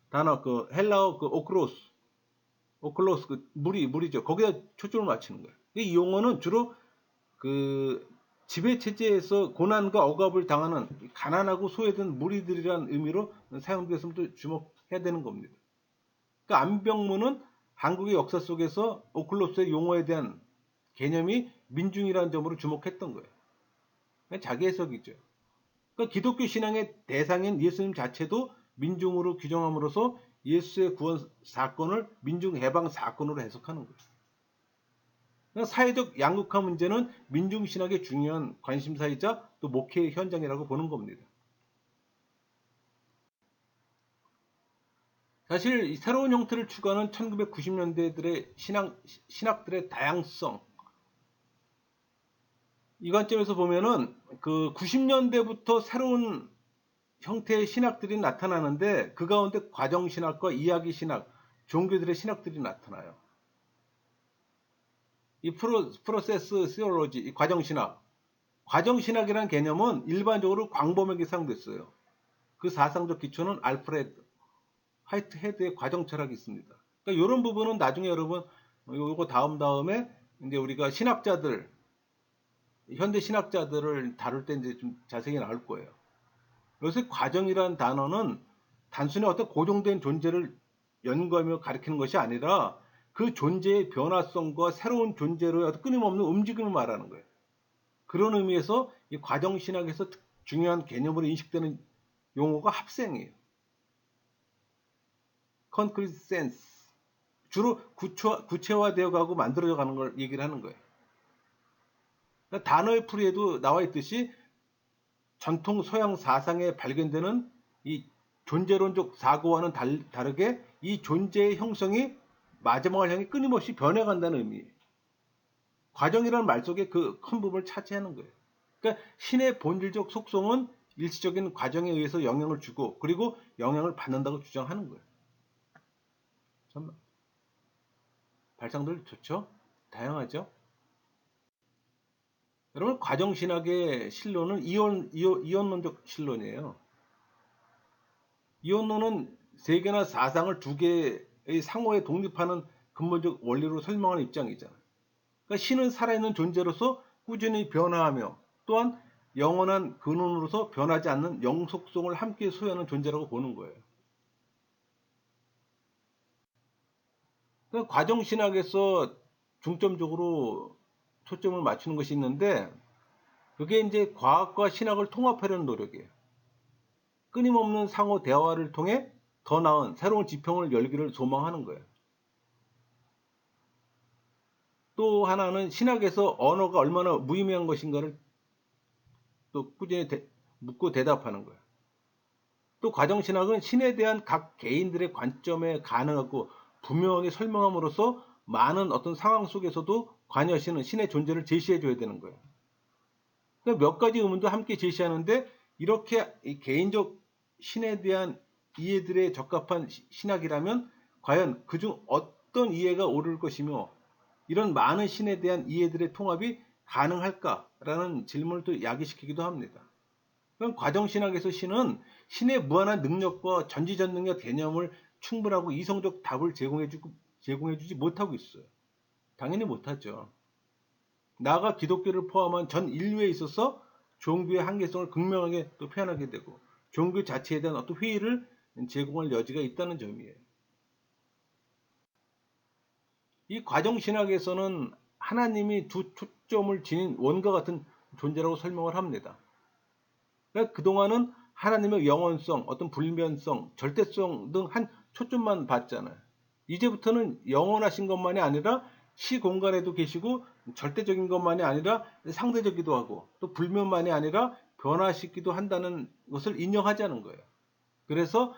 단어 그 헬라어 그 오클로스 그 물이죠. 거기다 초점을 맞추는 거예요. 이 용어는 주로 그 지배 체제에서 고난과 억압을 당하는 가난하고 소외된 무리들이라는 의미로 사용되었음을 주목해야 되는 겁니다. 그러니까 안병무는 한국의 역사 속에서 오클로스의 용어에 대한 개념이 민중이라는 점으로 주목했던 거예요. 자기 해석이죠. 그러니까 기독교 신앙의 대상인 예수님 자체도 민중으로 규정함으로써 예수의 구원 사건을 민중 해방 사건으로 해석하는 거예요. 그러니까 사회적 양극화 문제는 민중 신학의 중요한 관심사이자 또 목회 현장이라고 보는 겁니다. 사실 새로운 형태를 추구하는 1990년대들의 신학들의 다양성, 이 관점에서 보면은 그 90년대부터 새로운 형태의 신학들이 나타나는데 그 가운데 과정신학과 이야기신학, 종교들의 신학들이 나타나요. 이 프로세스 시올로지, 이 과정신학. 과정신학이라는 개념은 일반적으로 광범위하게 사용됐어요. 그 사상적 기초는 알프레드 화이트헤드의 과정철학이 있습니다. 그러니까 이런 부분은 나중에 여러분 요거 다음에 이제 우리가 신학자들, 현대 신학자들을 다룰 때 이제 좀 자세히 나올 거예요. 요새 과정이라는 단어는 단순히 어떤 고정된 존재를 연구하며 가리키는 것이 아니라 그 존재의 변화성과 새로운 존재로의 어떤 끊임없는 움직임을 말하는 거예요. 그런 의미에서 이 과정신학에서 중요한 개념으로 인식되는 용어가 합생이에요. concrete sense. 주로 구체화되어 가고 만들어져 가는 걸 얘기를 하는 거예요. 그러니까 단어의 풀이에도 나와 있듯이 전통 서양 사상에 발견되는 이 존재론적 사고와는 다르게 이 존재의 형성이 마지막을 향해 끊임없이 변해간다는 의미예요. 과정이라는 말 속에 그 큰 부분을 차지하는 거예요. 그러니까 신의 본질적 속성은 일시적인 과정에 의해서 영향을 주고 그리고 영향을 받는다고 주장하는 거예요. 참 발상들 좋죠? 다양하죠? 여러분 과정신학의 실론은 이원론적 실론이에요. 이원론은 세계나 사상을 두 개의 상호에 독립하는 근본적 원리로 설명하는 입장이잖아요. 그러니까 신은 살아있는 존재로서 꾸준히 변화하며 또한 영원한 근원으로서 변하지 않는 영속성을 함께 소유하는 존재라고 보는 거예요. 그러니까 과정신학에서 중점적으로 초점을 맞추는 것이 있는데 그게 이제 과학과 신학을 통합하려는 노력이에요. 끊임없는 상호 대화를 통해 더 나은 새로운 지평을 열기를 소망하는 거예요. 또 하나는 신학에서 언어가 얼마나 무의미한 것인가를 또 꾸준히 묻고 대답하는 거예요. 또 과정신학은 신에 대한 각 개인들의 관점에 가능하고 분명하게 설명함으로써 많은 어떤 상황 속에서도 관여시는 신의 존재를 제시해 줘야 되는 거예요. 그러니까 몇 가지 의문도 함께 제시하는데 이렇게 개인적 신에 대한 이해들에 적합한 신학이라면 과연 그중 어떤 이해가 옳을 것이며 이런 많은 신에 대한 이해들의 통합이 가능할까라는 질문을 또 야기시키기도 합니다. 그럼 과정신학에서 신은 신의 무한한 능력과 전지전능력 개념을 충분하고 이성적 답을 제공해주지 못하고 있어요. 당연히 못하죠. 나아가 기독교를 포함한 전 인류에 있어서 종교의 한계성을 극명하게 또 표현하게 되고 종교 자체에 대한 어떤 회의를 제공할 여지가 있다는 점이에요. 이 과정신학에서는 하나님이 두 초점을 지닌 원과 같은 존재라고 설명을 합니다. 그러니까 그동안은 하나님의 영원성, 어떤 불변성, 절대성 등 한 초점만 봤잖아요. 이제부터는 영원하신 것만이 아니라 시공간에도 계시고 절대적인 것만이 아니라 상대적이기도 하고 또 불면만이 아니라 변화시키기도 한다는 것을 인정하자는 거예요. 그래서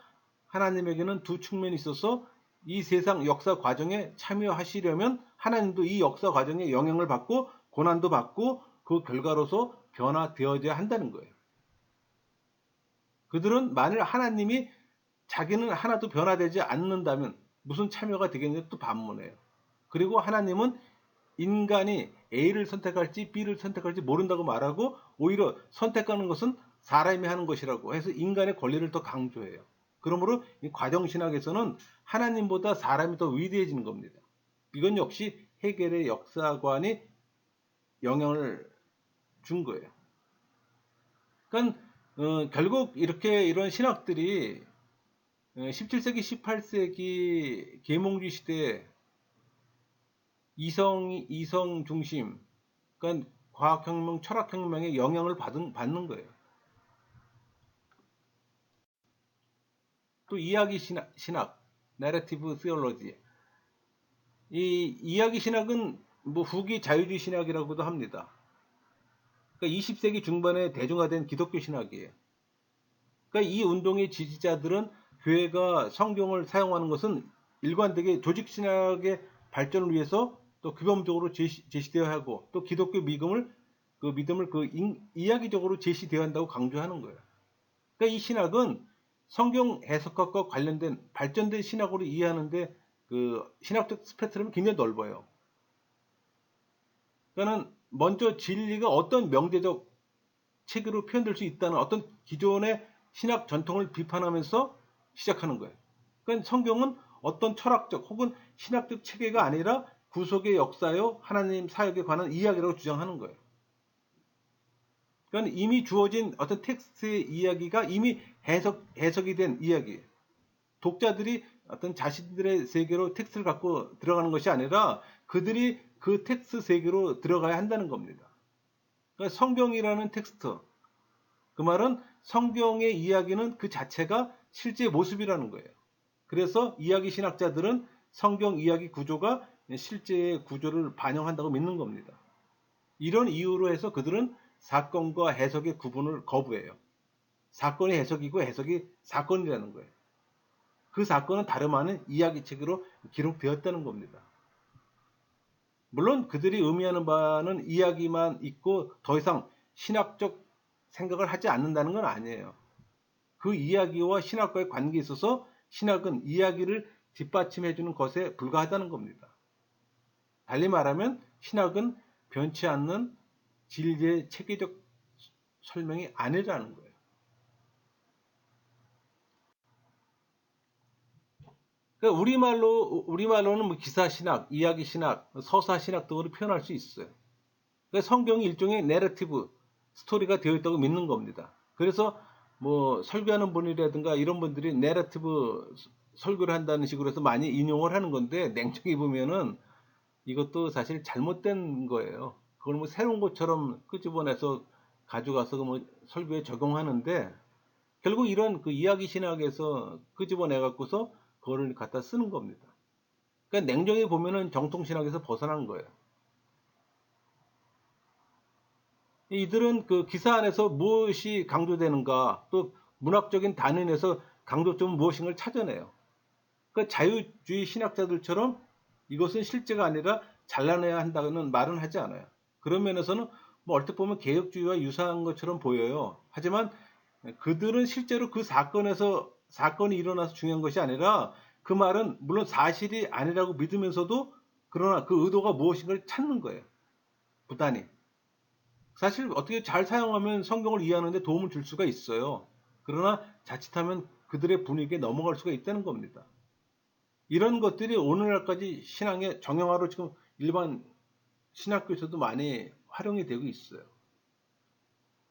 하나님에게는 두 측면이 있어서 이 세상 역사 과정에 참여하시려면 하나님도 이 역사 과정에 영향을 받고 고난도 받고 그 결과로서 변화되어야 한다는 거예요. 그들은 만일 하나님이 자기는 하나도 변화되지 않는다면 무슨 참여가 되겠냐 또 반문해요. 그리고 하나님은 인간이 A를 선택할지 B를 선택할지 모른다고 말하고 오히려 선택하는 것은 사람이 하는 것이라고 해서 인간의 권리를 더 강조해요. 그러므로 이 과정신학에서는 하나님보다 사람이 더 위대해지는 겁니다. 이건 역시 헤겔의 역사관이 영향을 준 거예요. 그러니까 결국 이렇게 이런 신학들이 17세기, 18세기 계몽주의 시대에 이성 중심, 그러니까 과학혁명, 철학혁명의 영향을 받는 거예요. 또 이야기 신학, 내러티브 시올로지. 이 이야기 신학은 뭐 후기 자유주의 신학이라고도 합니다. 그러니까 20세기 중반에 대중화된 기독교 신학이에요. 그러니까 이 운동의 지지자들은 교회가 성경을 사용하는 것은 일관되게 조직 신학의 발전을 위해서 또 규범적으로 제시되어야 하고 또 기독교 믿음을 이야기적으로 제시되어야 한다고 강조하는 거예요. 그러니까 이 신학은 성경 해석학과 관련된 발전된 신학으로 이해하는데 그 신학적 스펙트럼이 굉장히 넓어요. 그러니까 먼저 진리가 어떤 명제적 책으로 표현될 수 있다는 어떤 기존의 신학 전통을 비판하면서 시작하는 거예요. 그러니까 성경은 어떤 철학적 혹은 신학적 체계가 아니라 구속의 역사요 하나님 사역에 관한 이야기라고 주장하는 거예요. 그러니까 이미 주어진 어떤 텍스트의 이야기가 이미 해석이 된 이야기. 독자들이 어떤 자신들의 세계로 텍스트를 갖고 들어가는 것이 아니라 그들이 그 텍스트 세계로 들어가야 한다는 겁니다. 그러니까 성경이라는 텍스트, 그 말은 성경의 이야기는 그 자체가 실제 모습이라는 거예요. 그래서 이야기 신학자들은 성경 이야기 구조가 실제의 구조를 반영한다고 믿는 겁니다. 이런 이유로 해서 그들은 사건과 해석의 구분을 거부해요. 사건이 해석이고 해석이 사건이라는 거예요. 그 사건은 다름 아닌 이야기책으로 기록되었다는 겁니다. 물론 그들이 의미하는 바는 이야기만 있고 더 이상 신학적 생각을 하지 않는다는 건 아니에요. 그 이야기와 신학과의 관계에 있어서 신학은 이야기를 뒷받침해주는 것에 불과하다는 겁니다. 달리 말하면 신학은 변치 않는 진리의 체계적 설명이 아니라는 거예요. 그러니까 우리말로는 뭐 기사신학, 이야기신학, 서사신학 등으로 표현할 수 있어요. 그러니까 성경이 일종의 내러티브, 스토리가 되어 있다고 믿는 겁니다. 그래서 뭐 설교하는 분이라든가 이런 분들이 내러티브 설교를 한다는 식으로 해서 많이 인용을 하는 건데 냉정히 보면은 이것도 사실 잘못된 거예요. 그걸 뭐 새로운 것처럼 끄집어내서 가져가서 뭐 설교에 적용하는데 결국 이런 그 이야기 신학에서 끄집어내 갖고서 그거를 갖다 쓰는 겁니다. 그러니까 냉정히 보면은 정통 신학에서 벗어난 거예요. 이들은 그 기사 안에서 무엇이 강조되는가 또 문학적인 단원에서 강조점은 무엇인가를 찾아내요. 그러니까 자유주의 신학자들처럼 이것은 실제가 아니라 잘라내야 한다는 말은 하지 않아요. 그런 면에서는 뭐 얼핏 보면 개혁주의와 유사한 것처럼 보여요. 하지만 그들은 실제로 그 사건이 일어나서 중요한 것이 아니라 그 말은 물론 사실이 아니라고 믿으면서도 그러나 그 의도가 무엇인가를 찾는 거예요. 부단히. 사실 어떻게 잘 사용하면 성경을 이해하는 데 도움을 줄 수가 있어요. 그러나 자칫하면 그들의 분위기에 넘어갈 수가 있다는 겁니다. 이런 것들이 오늘날까지 신앙의 정형화로 지금 일반 신학교에서도 많이 활용이 되고 있어요.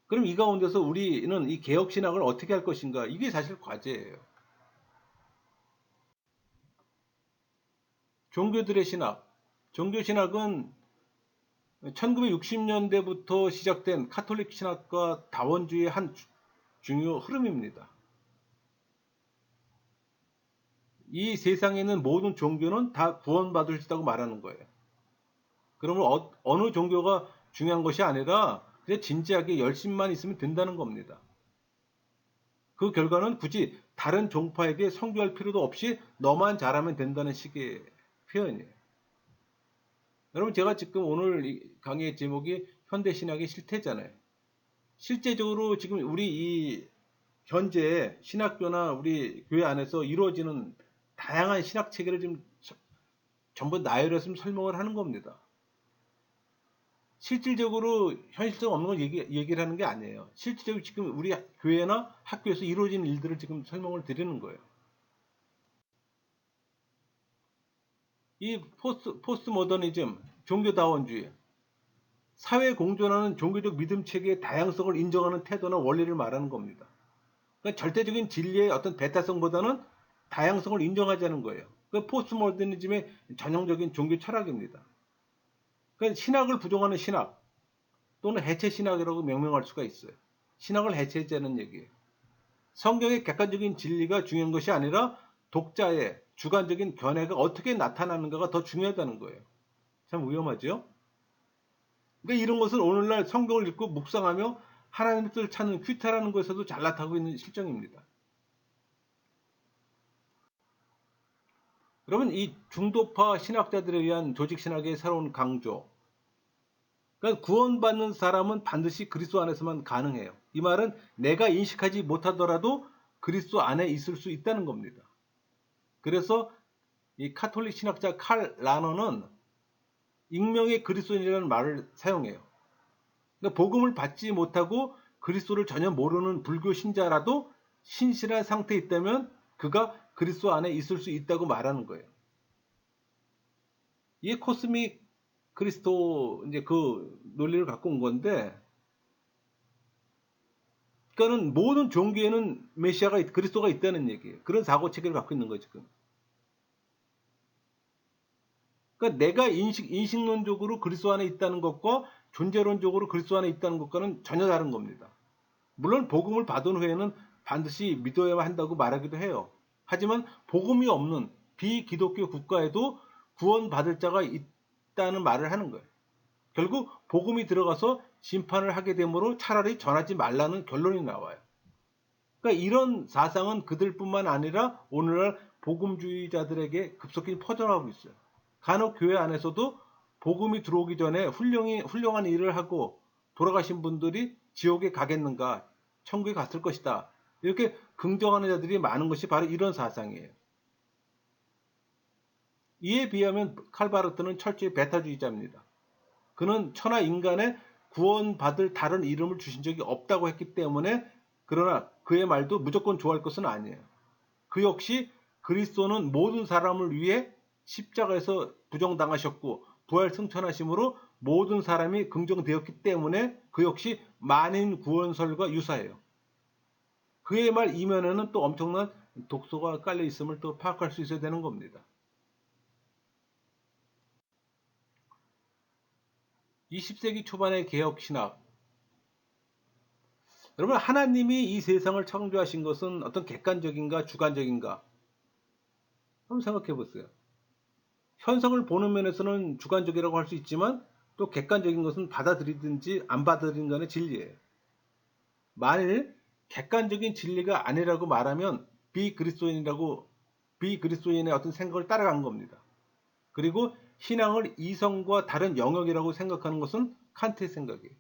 그럼 이 가운데서 우리는 이 개혁신학을 어떻게 할 것인가? 이게 사실 과제예요. 종교들의 신학. 종교신학은 1960년대부터 시작된 카톨릭 신학과 다원주의의 한 중요 흐름입니다. 이 세상에 있는 모든 종교는 다 구원받을 수 있다고 말하는 거예요. 그러면 어느 종교가 중요한 것이 아니라 그냥 진지하게 열심만 있으면 된다는 겁니다. 그 결과는 굳이 다른 종파에게 선교할 필요도 없이 너만 잘하면 된다는 식의 표현이에요. 여러분 제가 지금 오늘 이 강의의 제목이 현대신학의 실태잖아요. 실제적으로 지금 우리 이 현재 신학교나 우리 교회 안에서 이루어지는 다양한 신학 체계를 지금 전부 나열해서 설명을 하는 겁니다. 실질적으로 현실성 없는 걸 얘기를 하는 게 아니에요. 실질적으로 지금 우리 교회나 학교에서 이루어진 일들을 지금 설명을 드리는 거예요. 이 포스트 모더니즘, 종교다원주의, 사회 공존하는 종교적 믿음 체계의 다양성을 인정하는 태도나 원리를 말하는 겁니다. 그러니까 절대적인 진리의 어떤 배타성보다는 다양성을 인정하자는 거예요. 그 포스트 모더니즘의 전형적인 종교 철학입니다. 그러니까 신학을 부정하는 신학 또는 해체 신학이라고 명명할 수가 있어요. 신학을 해체하자는 얘기예요. 성경의 객관적인 진리가 중요한 것이 아니라 독자의 주관적인 견해가 어떻게 나타나는가가 더 중요하다는 거예요. 참 위험하죠? 그러니까 이런 것을 오늘날 성경을 읽고 묵상하며 하나님의 뜻을 찾는 큐타라는 것에서도 잘 나타나고 있는 실정입니다. 여러분, 이 중도파 신학자들에 의한 조직신학의 새로운 강조. 그러니까 구원받는 사람은 반드시 그리스도 안에서만 가능해요. 이 말은 내가 인식하지 못하더라도 그리스도 안에 있을 수 있다는 겁니다. 그래서 이 카톨릭 신학자 칼 라너는 익명의 그리스도인이라는 말을 사용해요. 그러니까 복음을 받지 못하고 그리스도를 전혀 모르는 불교 신자라도 신실한 상태에 있다면 그가 그리스도 안에 있을 수 있다고 말하는 거예요. 이게 코스믹 그리스도 이제 그 논리를 갖고 온 건데, 그러니까는 모든 종교에는 메시아가 그리스도가 있다는 얘기예요. 그런 사고 체계를 갖고 있는 거죠 지금. 그러니까 내가 인식론적으로 그리스도 안에 있다는 것과 존재론적으로 그리스도 안에 있다는 것과는 전혀 다른 겁니다. 물론 복음을 받은 후에는 반드시 믿어야만 한다고 말하기도 해요. 하지만 복음이 없는 비기독교 국가에도 구원받을 자가 있다는 말을 하는 거예요. 결국 복음이 들어가서 심판을 하게 되므로 차라리 전하지 말라는 결론이 나와요. 그러니까 이런 사상은 그들뿐만 아니라 오늘날 복음주의자들에게 급속히 퍼져나가고 있어요. 간혹 교회 안에서도 복음이 들어오기 전에 훌륭한 일을 하고 돌아가신 분들이 지옥에 가겠는가, 천국에 갔을 것이다, 이렇게 긍정하는 자들이 많은 것이 바로 이런 사상이에요. 이에 비하면 칼바르트는 철저히 베타주의자입니다. 그는 천하 인간에 구원받을 다른 이름을 주신 적이 없다고 했기 때문에, 그러나 그의 말도 무조건 좋아할 것은 아니에요. 그 역시 그리스도는 모든 사람을 위해 십자가에서 부정당하셨고 부활 승천하심으로 모든 사람이 긍정되었기 때문에 그 역시 만인 구원설과 유사해요. 그의 말 이면에는 또 엄청난 독소가 깔려 있음을 또 파악할 수 있어야 되는 겁니다. 20세기 초반의 개혁신학. 여러분, 하나님이 이 세상을 창조하신 것은 어떤 객관적인가 주관적인가? 한번 생각해 보세요. 현상을 보는 면에서는 주관적이라고 할 수 있지만 또 객관적인 것은 받아들이든지 안 받아들이는 간의 진리예요. 만일 객관적인 진리가 아니라고 말하면 비그리스도인의 어떤 생각을 따라간 겁니다. 그리고 신앙을 이성과 다른 영역이라고 생각하는 것은 칸트의 생각이에요.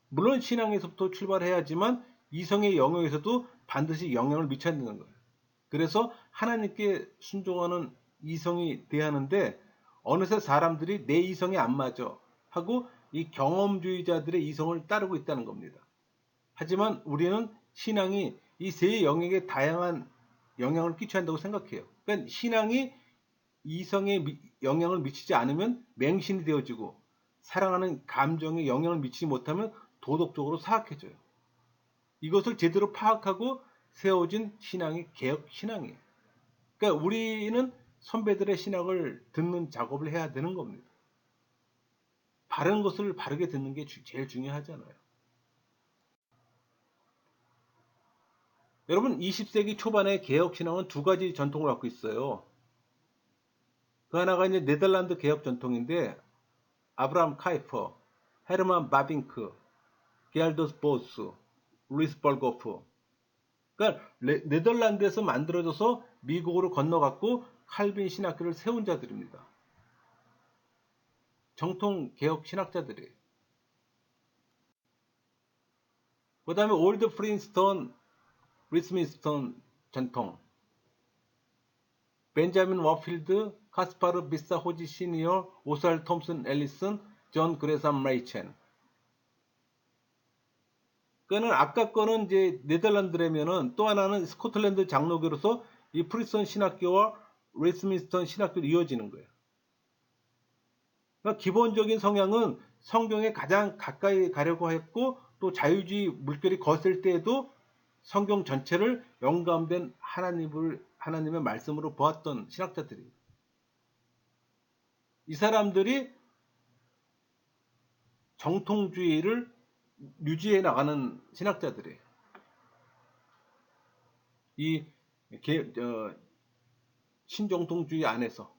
물론 신앙에서부터 출발해야지만 이성의 영역에서도 반드시 영향을 미쳐야 되는 거예요. 그래서 하나님께 순종하는 이성이 대하는데 어느새 사람들이 내 이성이 안 맞아 하고 이 경험주의자들의 이성을 따르고 있다는 겁니다. 하지만 우리는 신앙이 이 세 영역에 다양한 영향을 끼쳐야 한다고 생각해요. 그러니까 신앙이 이성에 영향을 미치지 않으면 맹신이 되어지고, 사랑하는 감정에 영향을 미치지 못하면 도덕적으로 사악해져요. 이것을 제대로 파악하고 세워진 신앙이 개혁 신앙이에요. 그러니까 우리는 선배들의 신학을 듣는 작업을 해야 되는 겁니다. 바른 것을 바르게 듣는 게 제일 중요하잖아요. 여러분, 20세기 초반의 개혁 신앙은 두 가지 전통을 갖고 있어요. 그 하나가 이제 네덜란드 개혁 전통인데, 아브라함 카이퍼, 헤르만 바빙크, 게알도스 보스, 루이스 벌거프. 그러니까 네덜란드에서 만들어져서 미국으로 건너갔고 칼빈 신학교를 세운 자들입니다. 정통 개혁 신학자들이에요. 그 다음에 올드 프린스턴, 리스민스턴 전통, 벤자민 워필드, 카스파르 비사 호지 시니어, 오살 톰슨 앨리슨, 존 그레삼 레이첸. 그는 아까 거는 이제 네덜란드라면은 또 하나는 스코틀랜드 장로교로서 이 프리스턴 신학교와 웨스트민스턴 신학교로 이어지는 거예요. 그러니까 기본적인 성향은 성경에 가장 가까이 가려고 했고 또 자유주의 물결이 거셀 때에도 성경 전체를 영감된 하나님의 말씀으로 보았던 신학자들이에요. 이 사람들이 정통주의를 유지해 나가는 신학자들이에요. 이 신정통주의 안에서,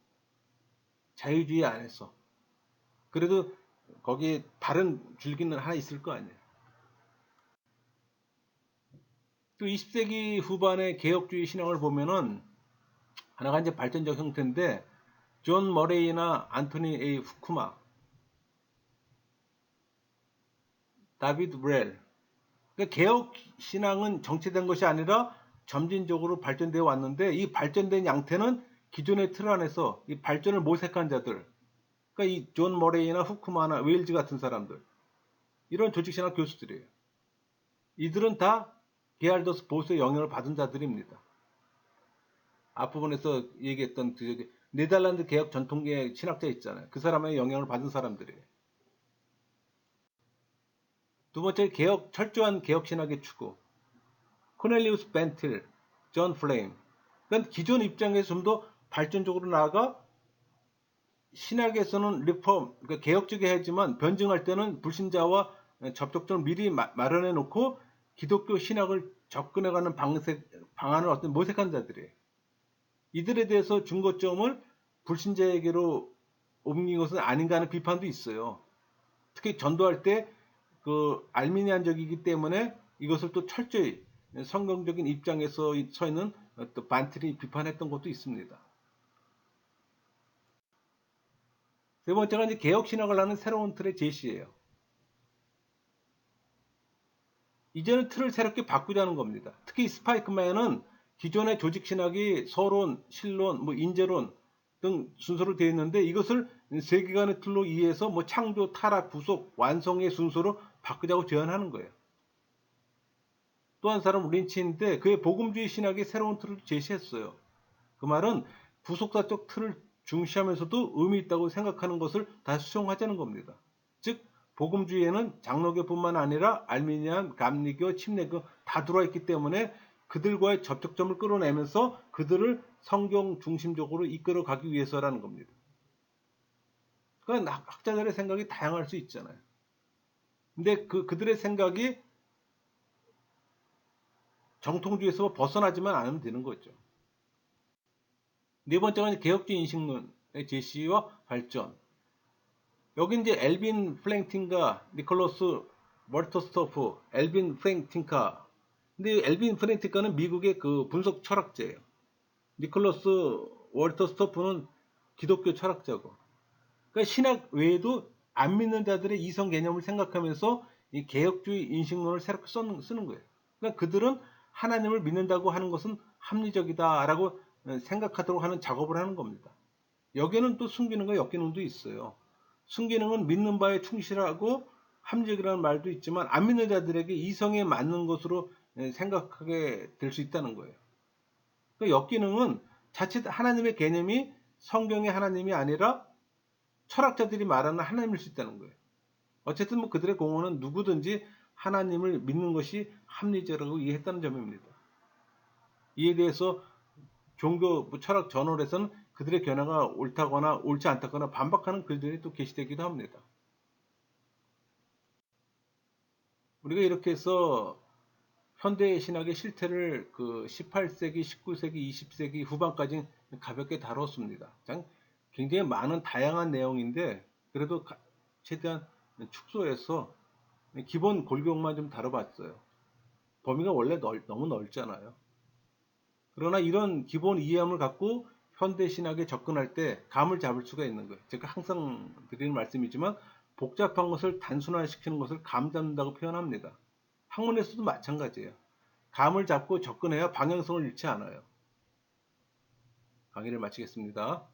자유주의 안에서. 그래도 거기에 다른 줄기는 하나 있을 거 아니에요. 또 20세기 후반의 개혁주의 신앙을 보면은 하나가 이제 발전적 형태인데 존 머레이나 안토니 A. 후쿠마, 다비드 브렐. 그러니까 개혁 신앙은 정체된 것이 아니라 점진적으로 발전되어 왔는데 이 발전된 양태는 기존의 틀 안에서 이 발전을 모색한 자들, 그러니까 이 존 머레이나 후쿠마나 웨일즈 같은 사람들, 이런 조직신학 교수들이에요. 이들은 다 게알더스 보스의 영향을 받은 자들입니다. 앞부분에서 얘기했던 그 네덜란드 개혁 전통계 신학자 있잖아요. 그 사람의 영향을 받은 사람들이에요. 두 번째, 철저한 개혁 신학의 추구. 코넬리우스 벤틸, 존 플레임. 그러니까 기존 입장에서 좀 더 발전적으로 나아가 신학에서는 리폼, 그러니까 개혁적이야 하지만 변증할 때는 불신자와 접촉점을 미리 마련해 놓고 기독교 신학을 접근해가는 방안을 어떤 모색한 자들이에요. 이들에 대해서 중거점을 불신자에게로 옮긴 것은 아닌가 하는 비판도 있어요. 특히 전도할 때 그 알미니안적이기 때문에 이것을 또 철저히 성경적인 입장에서 서 있는 또 반틀이 비판했던 것도 있습니다. 세 번째가 이제 개혁 신학을 하는 새로운 틀의 제시예요. 이제는 틀을 새롭게 바꾸자는 겁니다. 특히 스파이크맨은 기존의 조직 신학이 서론, 신론, 인재론 등 순서로 되어 있는데 이것을 세계관의 틀로 이해해서 창조, 타락, 구속, 완성의 순서로 바꾸자고 제안하는 거예요. 또 한 사람 린치인데 그의 복음주의 신학이 새로운 틀을 제시했어요. 그 말은 구속사적 틀을 중시하면서도 의미 있다고 생각하는 것을 다 수용하자는 겁니다. 즉 복음주의에는 장로교뿐만 아니라 알미니안, 감리교, 침례교 다 들어와 있기 때문에 그들과의 접촉점을 끌어내면서 그들을 성경 중심적으로 이끌어가기 위해서라는 겁니다. 그러니까 학자들의 생각이 다양할 수 있잖아요. 근데 그들의 생각이 정통주의에서 벗어나지만 않으면 되는 거죠. 네 번째는 개혁주의 인식론의 제시와 발전. 여기 이제 엘빈 플랭팅과 니콜러스 월터스토프, 엘빈 플랭팅카. 근데 엘빈 플랭팅카는 미국의 그 분석 철학자예요. 니콜러스 월터스토프는 기독교 철학자고. 그러니까 신학 외에도 안 믿는 자들의 이성 개념을 생각하면서 이 개혁주의 인식론을 새롭게 쓰는 거예요. 그러니까 그들은 하나님을 믿는다고 하는 것은 합리적이다라고 생각하도록 하는 작업을 하는 겁니다. 여기에는 또 순기능과 역기능도 있어요. 순기능은 믿는 바에 충실하고 합리적이라는 말도 있지만 안 믿는 자들에게 이성에 맞는 것으로 생각하게 될 수 있다는 거예요. 그러니까 역기능은 자칫 하나님의 개념이 성경의 하나님이 아니라 철학자들이 말하는 하나님일 수 있다는 거예요. 어쨌든 그들의 공헌은 누구든지 하나님을 믿는 것이 합리적이라고 이해했다는 점입니다. 이에 대해서 종교 철학 저널에서는 그들의 견해가 옳다거나 옳지 않다거나 반박하는 글들이 또 게시되기도 합니다. 우리가 이렇게 해서 현대 신학의 실태를 그 18세기, 19세기, 20세기 후반까지 가볍게 다뤘습니다. 굉장히 많은 다양한 내용인데 그래도 최대한 축소해서 기본 골격만 좀 다뤄봤어요. 범위가 원래 너무 넓잖아요. 그러나 이런 기본 이해함을 갖고 현대 신학에 접근할 때 감을 잡을 수가 있는 거예요. 제가 항상 드리는 말씀이지만 복잡한 것을 단순화시키는 것을 감 잡는다고 표현합니다. 학문에서도 마찬가지예요. 감을 잡고 접근해야 방향성을 잃지 않아요. 강의를 마치겠습니다.